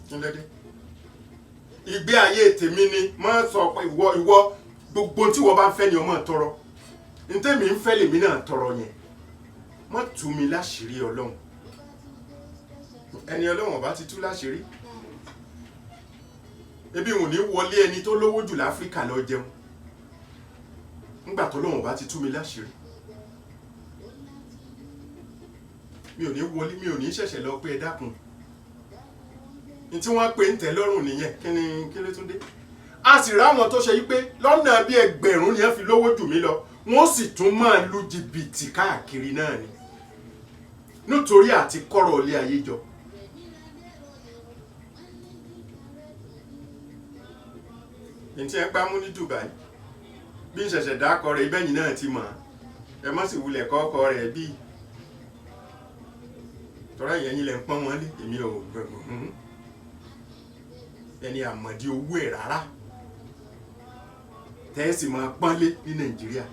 nílẹ́dẹ́ ìgbé ayé tèmi ni má sọ pé ìwọ gbogbo tí wọ́n bá ń fẹ́ ni ọmọ tọrọ ní tèmi ń fẹ́ lèmi náà tọrọ yẹn má tú mi láṣìírí Ọlọ́run ẹni Ọlọ́run bá ti tú láṣìírí ebi wọn ní wọlé ẹni tó lówó jù l'Áfíríkà lọ jẹun nígbà tó lọ́wọ́n bá ti tú mi láṣìírí mi ò ní wọlé mi ò ní ṣẹ̀ṣẹ̀ lọ pé ẹ dákun ní tí wọ́n pè ń tẹ́ lọ́rùn nìyẹn kí ló tún dé a sì ráwọn tó ṣe yí pé lọ́nà bí ẹgbẹ̀rún ni wọ́n fi lówó jù mí lọ wọ́n sì tún máa lu jìbìtì káàkiri náà ni nítorí àti kọ́rọ̀ ilé ayé jọ. ní tí ẹ gbámú ní Dubai bí n ṣẹ̀ṣẹ̀ dákọ rẹ̀ ibẹ̀yìn náà ti mọ̀ ẹ mọ́ sì wulẹ̀ kọ́kọ́ rẹ̀ bíi tọ́ra ìyẹn yín lẹ̀ ń pọ́n wọn lé èmi ò gbẹ̀gbọ̀n ẹni àmọ̀dí owó ẹ̀ rárá tẹ́ẹ̀sì máa pọ́nlé ní Nàìjíríà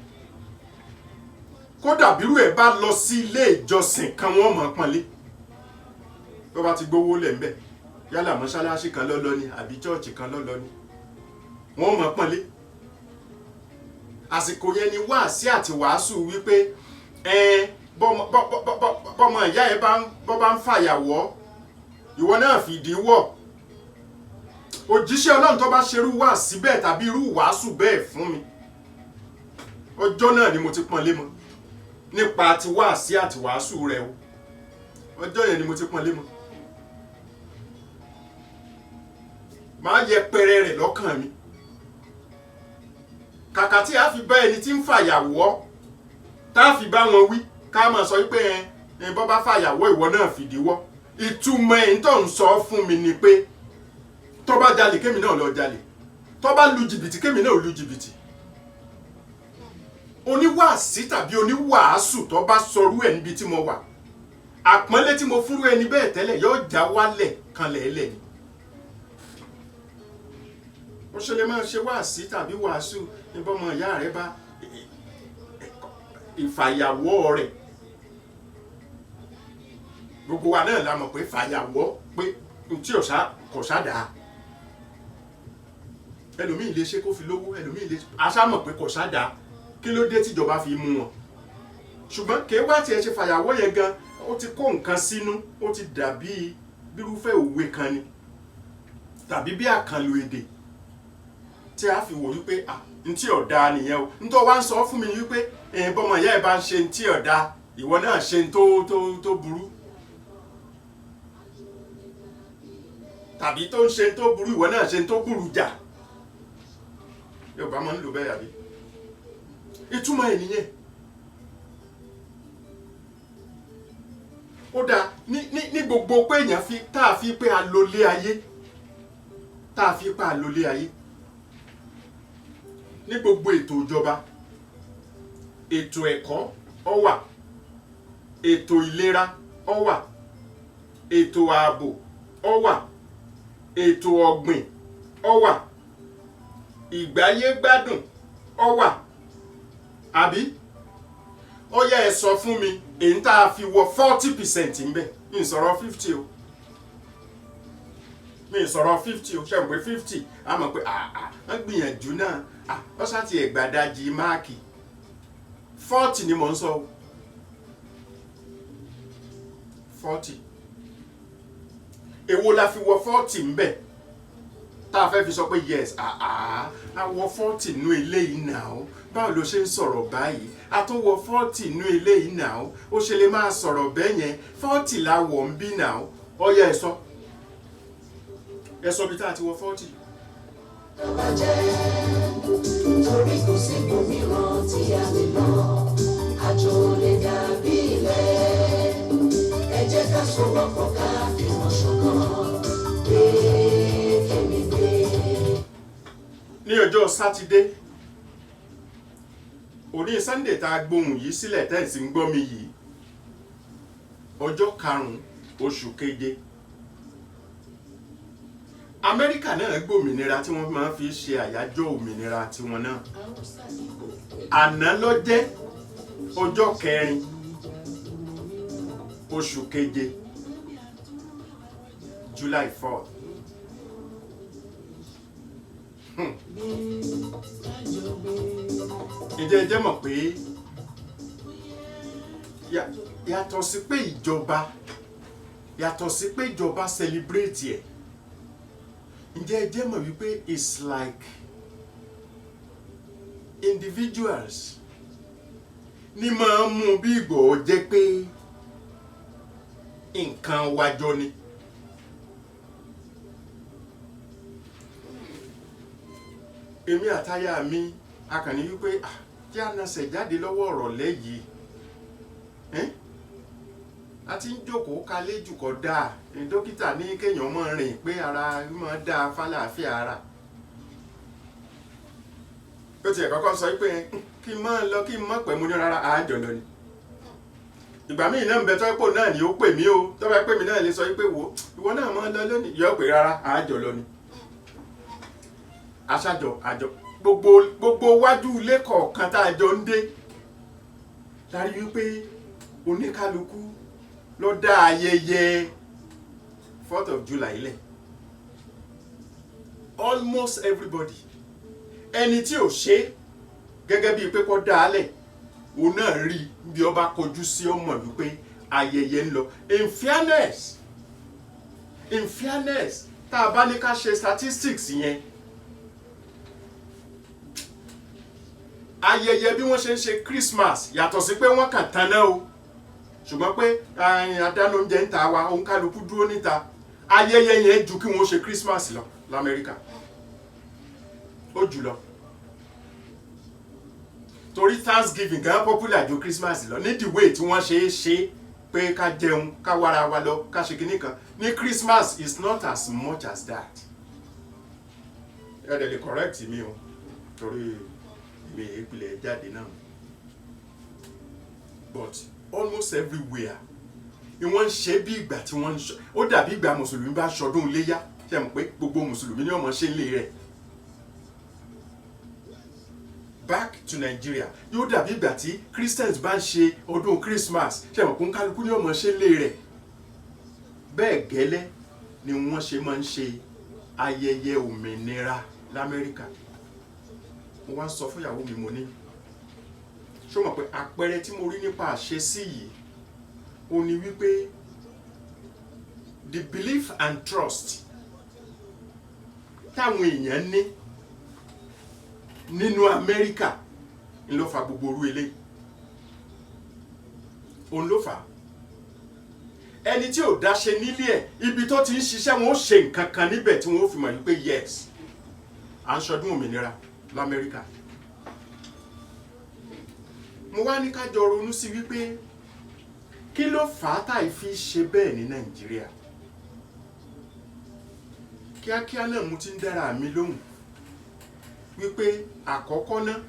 kódà bírú ẹ̀ bá lọ sí ilé ìjọsìn kan wọ́n máa pọ́nlé tó bá ti gbówó lẹ̀ ń bẹ̀ yálà mọ́ṣáláṣí kan lọ́lọ́ ni àbí chọ́ọ̀chì kan lọ́lọ́ ni wọ́n máa pọ́nlé àsìkò yẹn ni wáàsí àti wàásù wípé bọ́mọ ìyá ẹ bá ń fàyàwọ́ ìwọ náà fìdí wọ̀ òjíṣẹ́ Ọlọ́run tó bá ṣerú wáàsí bẹ́ẹ̀ tàbí irú wàásù bẹ́ẹ̀ fún mi ọjọ́ náà ni mo ti pọ́nlé mọ́ nípa ti wáàsí àti wàásù rẹ o ọjọ́ yẹn ni mo ti pọ́nlé mọ́ máa yẹ pẹrẹ rẹ̀ lọ́kàn mi kàkà tí a fi bá ẹni tí ń fàyàwọ́ tá a fi bá wọn wí ká máa sọ wípé bọ́ bá fàyàwọ́ ìwọ náà fìdíwọ́ ìtumọ̀ ẹ̀ ń tọ́ ń sọ fún mi ni pé tó bá jalè kémi náà lọ jalè tó bá lu jìbìtì kémi náà lu jìbìtì oníwàásí tàbí oníwàásù tó bá sọrú ẹ̀ níbi tí mo wà àpọ́nlé tí mo fúnrú ẹni bẹ́ẹ̀ tẹ́lẹ̀ yóò já wálẹ̀ kanlẹ̀ ẹlẹ̀ ni ó ṣe lè máa ṣe wàásí tàbí wàásù níbọn ọmọ ìyá rẹ bá ìfàyàwọ́ rẹ̀ gbogbo wa náà la mọ̀ pé fàyàwọ́ pé tí kò ṣáda ẹlòmíì lè ṣe kó fi lówó ẹlòmíì lè aṣá mọ̀ pé kò ṣáda kí ló dé tíjọba fi mú wọn ṣùgbọ́n kí wá tiẹ̀ ṣe fàyàwọ́ yẹn gan ó ti kó nǹkan sínú ó ti dàbí bírúfẹ́ òwe kan ni tàbí bí àkànlò èdè tí a fi wò wípé ntí ọ̀dà nìyẹn o ntọ́ wá ń sọ fún mi wípé bọ́mọ ìyá ẹ̀ bá ń ṣe ntí ọ̀dà ìwọ náà ṣe tó burú tàbí tó ń ṣe tó burú ìwọ náà ṣe tó burú jà Yorùbá máa ń lò bẹ́ẹ̀ àbí ìtumọ̀ ẹ̀ nìyẹn ó dáa ní gbogbo pé èèyàn tá a fi pé a lò lé ayé tá a fi pé a lò lé ayé ní gbogbo ètò ìjọba ètò ẹ̀kọ́ ó wà ètò ìlera ó wà ètò ààbò ó wà ètò ọ̀gbìn ó wà ìgbáyégbádùn ó wà àbí ó yẹ ẹ sọ fún mi èyí tá a fi wọ 40% ń bẹ mi ń sọ̀rọ̀ 50 o mi ń sọ̀rọ̀ 50 o ṣe ń pé 50 a mọ̀ pé wọ́n gbìyànjú náà ó ṣáàtì ẹ̀gbàdájì máàkì 40 ni mò ń sọ o 40 èwo la fi wọ 40 ń bẹ tá a fẹ́ fi sọ pé yes a wọ 40 nú eléyìí náà báwo ló ṣe ń sọ̀rọ̀ báyìí a tún wọ 40 nú eléyìí náà ó ṣe lè máa sọ̀rọ̀ bẹ́ẹ̀ yẹn 40 la wọ̀ ń bí náà ó yẹ ẹ sọ bí tá a ti wọ 40. torí kò sí gbòmíràn tí a lè lọ àjò lè dàbí ilẹ̀ ẹ jẹ́ ká sowọ́pọ̀ ká fìmọ̀ ṣọ̀kan gbé kẹ́mi gbé. ní ọjọ́ sátidé òní Sunday tá a gbóhùn yìí sílẹ̀ tẹ́ǹsì ń gbọ́ mi yìí ọjọ́ 5 oṣù keje Amẹ́ríkà náà gbòmìnira tí wọ́n máa fi ṣe àyájọ́ òmìnira tiwọn náà àná ló jẹ́ ọjọ́ 4 oṣù keje July 4th. Ǹjẹ́ ẹ jẹ́ mọ̀ pé yàtọ̀ sí pé ìjọba celebrate ẹ̀ ǹjẹ́ ẹ jẹ́ mọ̀ wípé it's like individuals ní máa ń mú bí ìgbọ̀ jẹ́ pé nǹkan wájọ ni. Èmi àtaya mi a kàn ní wípé kí a nasẹ̀ jáde lọ́wọ́ ọ̀rọ̀ lẹ́yìí a ti ń jókòó kalẹ̀ jù kọ́ dáa dókítà ní kéèyàn máa rìn pé ara máa dáa fálàáfíà ara. Ó tiẹ̀ kọ́kọ́ sọ pé kí n máa lọ kí n má pẹ́ mu ní rárá àájọ lọ ni. Ìgbà míì náà ń bẹ tọ́pọ̀ náà ni ó pè mí o tọ́pọ̀ pé mi náà lè sọ pé wò ìwọ náà máa lọ lónìí yọ pé rárá àájọ lọ ni. Aṣájọ àjọ gbogbo wájú ilé kọ̀ọ̀kan tá a jọ ń dé lárí wípé oníkálukú ló dá ayẹyẹ 4th of July lẹ̀. Almost everybody ẹni tí ò ṣe gẹ́gẹ́ bíi pé kó dá a lẹ̀ òun náà rí bí ọba kojú sí ọmọ wípé ayẹyẹ ń lọ. In fairness tá a bá ní ká ṣe statistics yẹn ayẹyẹ bí wọ́n ṣe ń ṣe Christmas yàtọ̀ sí pé wọ́n kàn tán náà o ṣùgbọ́n pé àdánù oúnjẹ ń ta wa òun kálukú dúró níta ayẹyẹ yẹn ju kí wọ́n ṣe Christmas lọ l'Amẹ́ríkà ó jù lọ torí Thanksgiving gan popular ju Christmas lọ ní the way tí wọ́n ṣe pé ká jẹun ká wára wa lọ ká ṣe kinní kan ní Christmas is not as much as that. ẹ dẹ̀ lè correct mi o torí mi ìpìlẹ̀ jáde náà but almost everywhere ni wọ́n ń ṣe bí ìgbà tí wọ́n ń ṣe ó dàbí ìgbà mùsùlùmí bá ṣọdún iléyá ṣe mọ̀ pé gbogbo mùsùlùmí ni wọ́n mọ̀ ṣe ń lé rẹ̀. Back to Nigeria yóò dàbí ìgbà tí Christians bá ń ṣe ọdún Christmas ṣe mọ̀ pé kálukú ni wọ́n mọ̀ ṣe ń lé rẹ̀. Bẹ́ẹ̀ gẹ́lẹ́ ni wọ́n ṣe máa ń ṣe ayẹyẹ òmìnira l'Amẹ́ríkà. Mo wá ń sọ fún ìyàwó mi mo ní ṣó mọ̀ pé àpẹẹrẹ tí mo rí nípa àṣesí yìí ó ní wípé the belief and trust táwọn èèyàn ní nínú Amẹ́ríkà ń ló fa gbogbo orú eléyìí òun ló fà á. Ẹni tí ò dáṣe nílé ẹ̀ ibi tó ti ń ṣiṣẹ́ wọn ó ṣe nǹkan kan níbẹ̀ tí wọ́n ó fi mọ̀ wípé yes à ń ṣọdún òmìnira l'Amẹ́ríkà. Mo wá ní ká jọ ronú sí wípé kí ló fà á táì fi ṣe bẹ́ẹ̀ ní Nàìjíríà. Kíákíá náà mo ti ń dára mi lóhùn wípé àkọ́kọ́ náà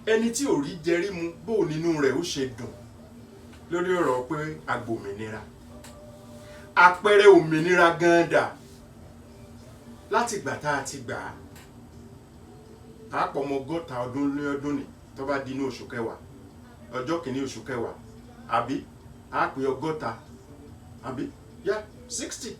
ẹni tí ò rí jẹrí mu bó nínú rẹ̀ ó ṣe dùn lórí ọ̀rọ̀ pé agbòmìnira. Àpẹẹrẹ òmìnira gan dà láti gbà tá a ti gbà á. Àpọ̀ ọmọ 100 ọdún ní ọdún ni tó bá di ní oṣù kẹwàá ọjọ́ kìíní oṣù kẹwàá àbí àpè 100 àbí yá 60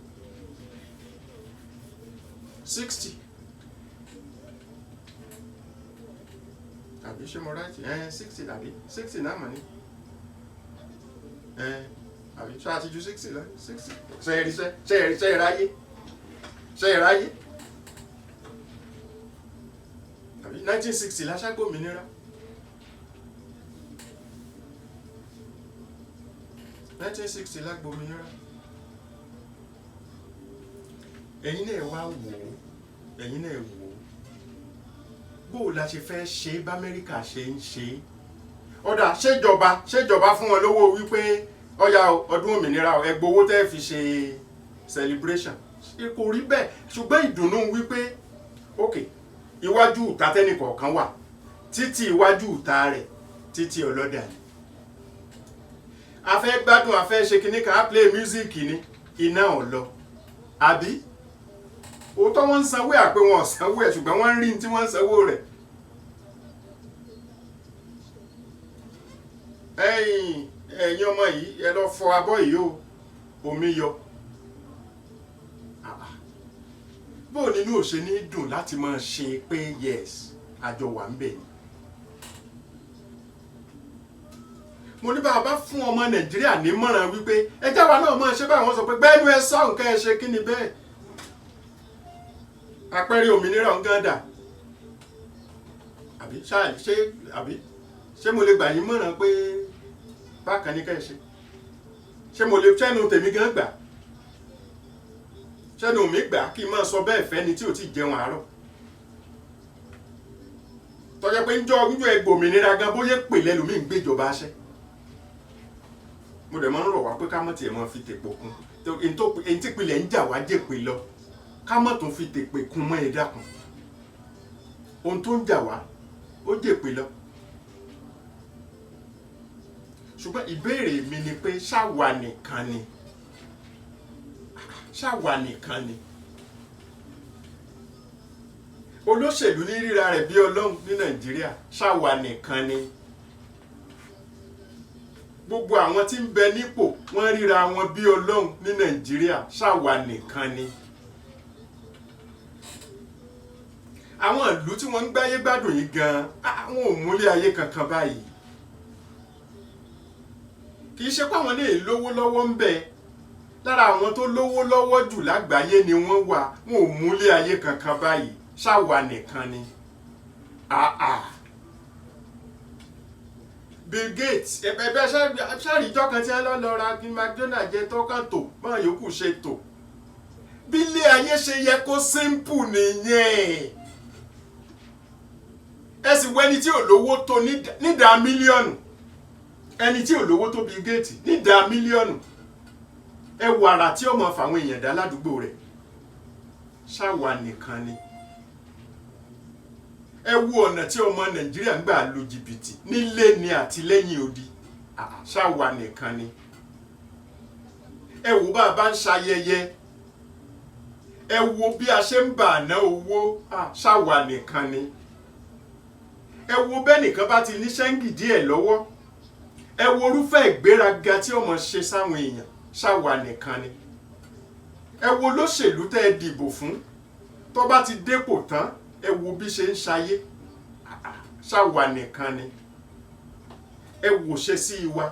àbí ṣé mo ráìtì 60 àbí 60 náà mọ̀ ní àbí ṣé àti ju 60 lọ 60 ṣe ìráyé 1960 la ṣàgbòmìnira 1960 la gbòmìnira. Ẹ̀yin náà wá wò ó bó la ṣe fẹ́ ṣe b'Amẹ́ríkà ṣe ń ṣe ọ̀dà ṣèjọba fún wọn lówó wípé ọ̀yà ọdún òmìnira ẹ gbowó tẹ́ fi ṣe celebration kò rí bẹ́ẹ̀ ṣùgbọ́n ìdùnnú wípé okay iwájú ìta tẹ́nìkọ̀ọ̀kan wà títí iwájú ìta rẹ̀ títí ọlọ́dà ni. A fẹ́ gbádùn a fẹ́ ṣe kinní kan á play music ni iná ọ̀lọ́ àbí òótọ́ wọ́n ń sanwó ẹ̀ pé wọ́n sanwó ẹ̀ ṣùgbọ́n wọ́n ń rí tí wọ́n ń sanwó rẹ̀. Ẹ̀yin ọmọ yìí ẹ lọ fọ abọ́ yìí o omi yọ. Bó nínú ò ṣe ní dùn láti máa ṣe pé yes àjọ wà ń bẹ̀ ni. Mo ní bá fún ọmọ Nàìjíríà nímọ̀ràn wípé ẹjá wa náà máa ṣe báyìí wọ́n sọ pé gbẹ́nu ẹ sọ nǹkan ẹ ṣe kí ni bẹ́ẹ̀. Àpẹẹrẹ òmìnira ń gán dà ṣé mo lè gbà yín mọ̀ràn pé bákan ní ká ẹ ṣe ṣé mo lè ṣẹ́nu tèmi gan gbà ṣẹ́nu mi gbà kí n máa sọ bẹ́ẹ̀ fẹ́ ni tí ò tí jẹun àárọ̀ tọ́jọ́ pé njọ́ ẹgbòmìnira gan bóyá pè lẹ́lòmíì ń gbéjọba aṣẹ́ mo dẹ̀ máa ń rọ̀ wá pé ká mọ̀ tiẹ̀ máa fi tèpò kún èyí tí pilẹ̀ ń jà wá jèpè lọ ká mọ̀ tún fi tèpè kún mọ́ ẹ dákun ohun tó ń jà wá ó jèpè lọ ṣùgbọ́n ìbéèrè mi ni pé ṣáwa nìkan ni olóṣèlú ní ríra rẹ̀ bí ọlọ́run ní Nàìjíríà ṣáwa nìkan ni gbogbo àwọn tí ń bẹ nípò wọ́n ríra wọn bí ọlọ́run ní Nàìjíríà ṣáwa nìkan ni àwọn ìlú tí wọ́n ń gbáyé gbádùn yìí gan àwọn ò múlé ayé kankan báyìí kì í ṣe pé àwọn lè lówó lọ́wọ́ ń bẹ lára àwọn tó lówó lọ́wọ́ jù lágbàáyé ni wọ́n wà wọn ò múlé ayé kankan báyìí ṣáwa nìkan ni Bill Gates ẹ̀bẹ̀ ṣàríjọ́ kan tí wọ́n lọ ra McDonald jẹ tọ́kàn tó báwọn yòókù ṣe tò bí ilé ayé ṣe yẹ kó simple nìyẹn ẹ sì wọ ẹni tí ò lówó tó nídàá mílíọ̀nù ẹni tí ò lówó tó Bill Gates nídàá mílíọ̀nù ẹ wo àrà tí ó mọ fàwọn èèyàn dá ládùúgbò rẹ̀ ṣáwa nìkan ni ẹ wo ọ̀nà tí ọmọ Nàìjíríà ń gbà lu jìbìtì nílé ni àti lẹ́yìn odi ṣáwa nìkan ni ẹ wo bá a bá ń ṣayẹyẹ ẹ wo bí a ṣe ń bà ná owó ṣáwa nìkan ni ẹ wo bẹ́ẹ̀ nìkan bá ti ní ṣẹ́ńgì díẹ̀ lọ́wọ́ ẹ wo orúfẹ́ ìgbéraga tí ọmọ ṣe sáwọn èèyàn ṣáwa nìkan ni ẹ wo lóṣèlú tẹ́ ẹ dìbò fún tó bá ti dépò tán ẹ wo bí ṣe ń ṣayé ṣáwa nìkan ni ẹ wò ṣe sí wa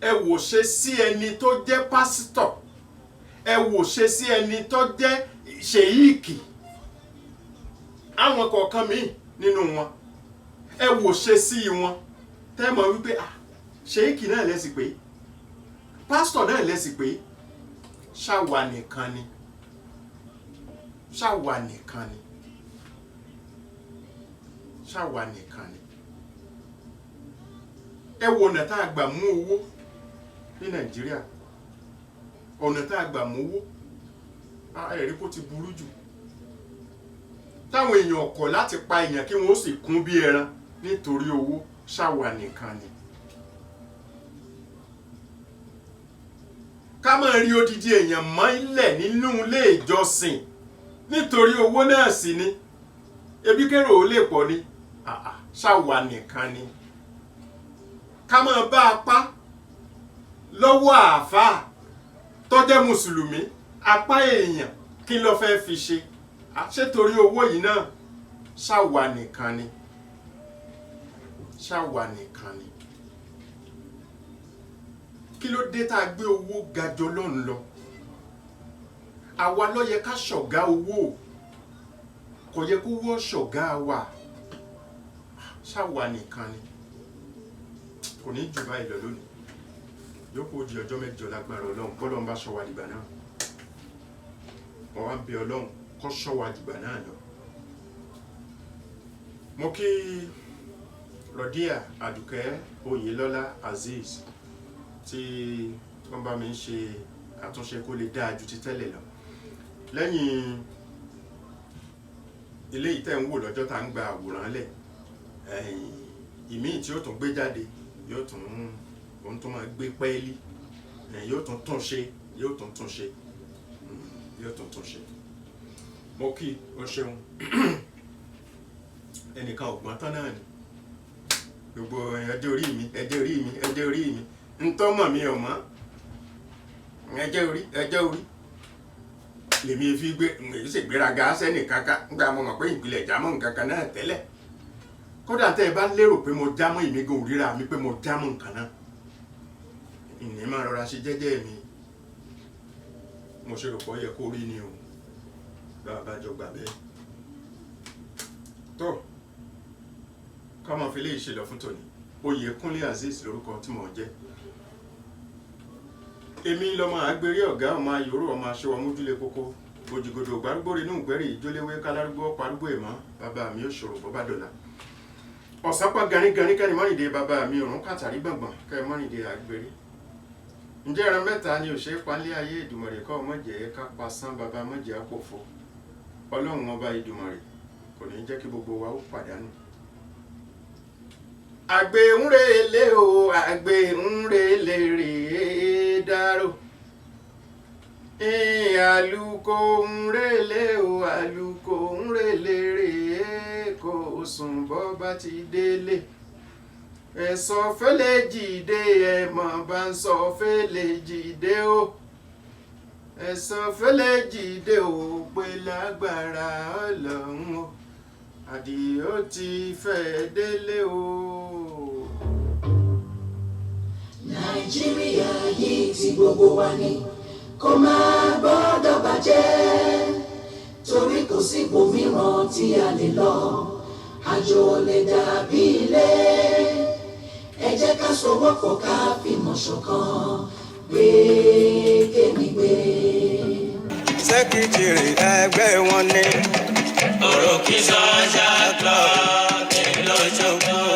ẹ wò ṣe sí ẹni tó jẹ́ pásítọ̀ ẹ wò ṣe sí ẹni tó jẹ́ ṣèyíkì àwọn kọ̀ọ̀kan míì nínú wọn ẹ wò ṣe sí wọn tẹ́ mọ̀ wípé ṣèyíkì náà lẹ́sìn pé pásítọ̀ náà lẹ́sìn pé ṣáwa nìkan ni ṣáwa nìkan ni ṣáwa nìkan ni ẹ wo ọ̀nà tá a gbà mú owó ní Nàìjíríà ọ̀nà tá a gbà mú owó ẹ̀rí kó ti burú jù táwọn èèyàn kọ̀ láti pa èèyàn kí wọ́n sì kún bí ẹran nítorí owó ṣáwa nìkan ni ká máa rí odidi èèyàn mọ́ ilẹ̀ nínú ilé ìjọsìn nítorí owó náà sì ni ebi kérò ó lè pọ̀ ni ṣáwa nìkan ni ká máa bá apá lọ́wọ́ àáfàá tó jẹ́ mùsùlùmí apá èèyàn kí ló fẹ́ fi ṣe ṣé torí owó yìí náà ṣáwa nìkan ni ṣáwa nìkan ni kí ló dé tá a gbé owó ga jọ lọ́n lọ àwa ló yẹ ká ṣọ̀gá owó kò yẹ kó wọ́ ṣọ̀gá wa ṣáwa nìkan ni kò ní jù báyìí lọ lónìí yókù di ọjọ́ mẹ́jọ lágbára Ọlọ́run kọ́lọ́run bá ṣọ́ wa dìgbà náà wọ́n wá ń bẹ Ọlọ́run kó ṣọ́ wa dìgbà náà lọ. mo kí Rọ́díà Àdùkẹ́ Oyèlọ́lá Azeez tí wọ́n bá mi ń ṣe àtúnṣe kó lè dáa ju ti tẹ́lẹ̀ lọ lẹ́yìn ilé ìtẹ́ ń wò lọ́jọ́ tá ń gba àwòrán lẹ̀ ìmíì tí ó tún gbé jáde yóò tún òun tó máa gbé pẹ́ẹ́lí yóò tún tún ṣe yóò tún tún ṣe yóò tún tún ṣe mo kí o ṣeun ẹnìkan ọ̀gbọ́n tán náà ni gbogbo ẹjẹ́ orí mi ẹjẹ́ orí mi ẹjẹ́ orí mi ntọ́mọ̀ mi ò mọ́ ẹjẹ́ orí lèmi fi gbé èyí sì gbéraga sẹ́nì kankan nígbà mo mọ̀ pé ìpìlẹ̀ jámọ́ nǹkan kan náà tẹ́lẹ̀ kódà tẹ́ ẹ bá lérò pé mo jámọ́ ìmí gan òríra mi pé mo jámọ́ nǹkan náà ìní máa rọra ṣe jẹ́jẹ́ mi mo ṣe rò pé ó yẹ kó rí ni o bá a bá jọ gbà bẹ́ẹ̀ tó ká máa fi lè ṣe lọ fún tòní. Oyèkúnlé Azeez lórúkọ tí mò ń jẹ́. Èmi lọmọ àgbèrè ọ̀gá ọmọ ayòrò ọmọ aṣọ ọmọdúlé kókó òjìgòdò gbárùgbò inú ìgbẹ́rì ìjóléwé kálárúgbó parúgbó ìmọ̀ bàbá mi ò ṣòro bó bá dọ̀la. Ọ̀sápá ganíganí kẹ́ni mọ́rìndé bàbá mi òrùn kàtàrí gbọ̀ngbọ̀n kẹ́ mọ́rìndé àgbèrè. Ǹjẹ́ ẹran mẹ́ta ni òṣèré panlé ayé Ìdùmarè kọ́ mọ̀jẹ̀ ká pasán bàbá mọ̀jẹ̀ àpòfo. Ọlọ́run ọba Ìdùmarè kò ní jẹ́ kí gbogbo wa ó pàdánù. Àgbẹ̀ ń relé o àgbẹ̀ ń relé rèé dárò. Àlùkò ń relé o àlùkò ń relé rèé kò sùn bọ́ bá ti délé. Ẹ̀sọ́ fẹ́lẹ́ jìde ẹ̀mọ̀ bá ń sọ fẹ́lẹ́ jìde o. Ẹ̀sọ́ fẹ́lẹ́ jìde o pé lágbára Ọlọ́run o. Àdìó ti fẹ́ délé o. Nàìjíríà yìí ti gbogbo wa ni kò máa gbọ́dọ̀ bàjẹ́ torí kò sí ibòmíràn tí a lè lọ àjò lè dàbí ilé ẹ jẹ́ ká sowọ́pọ̀ ká fìmọ̀ ṣọ̀kan gbé kémi gbé. Sẹ́kítìrì ẹgbẹ́ wọn ní. Orokisa Jaka ní lọ́ṣọ́gbọ́n.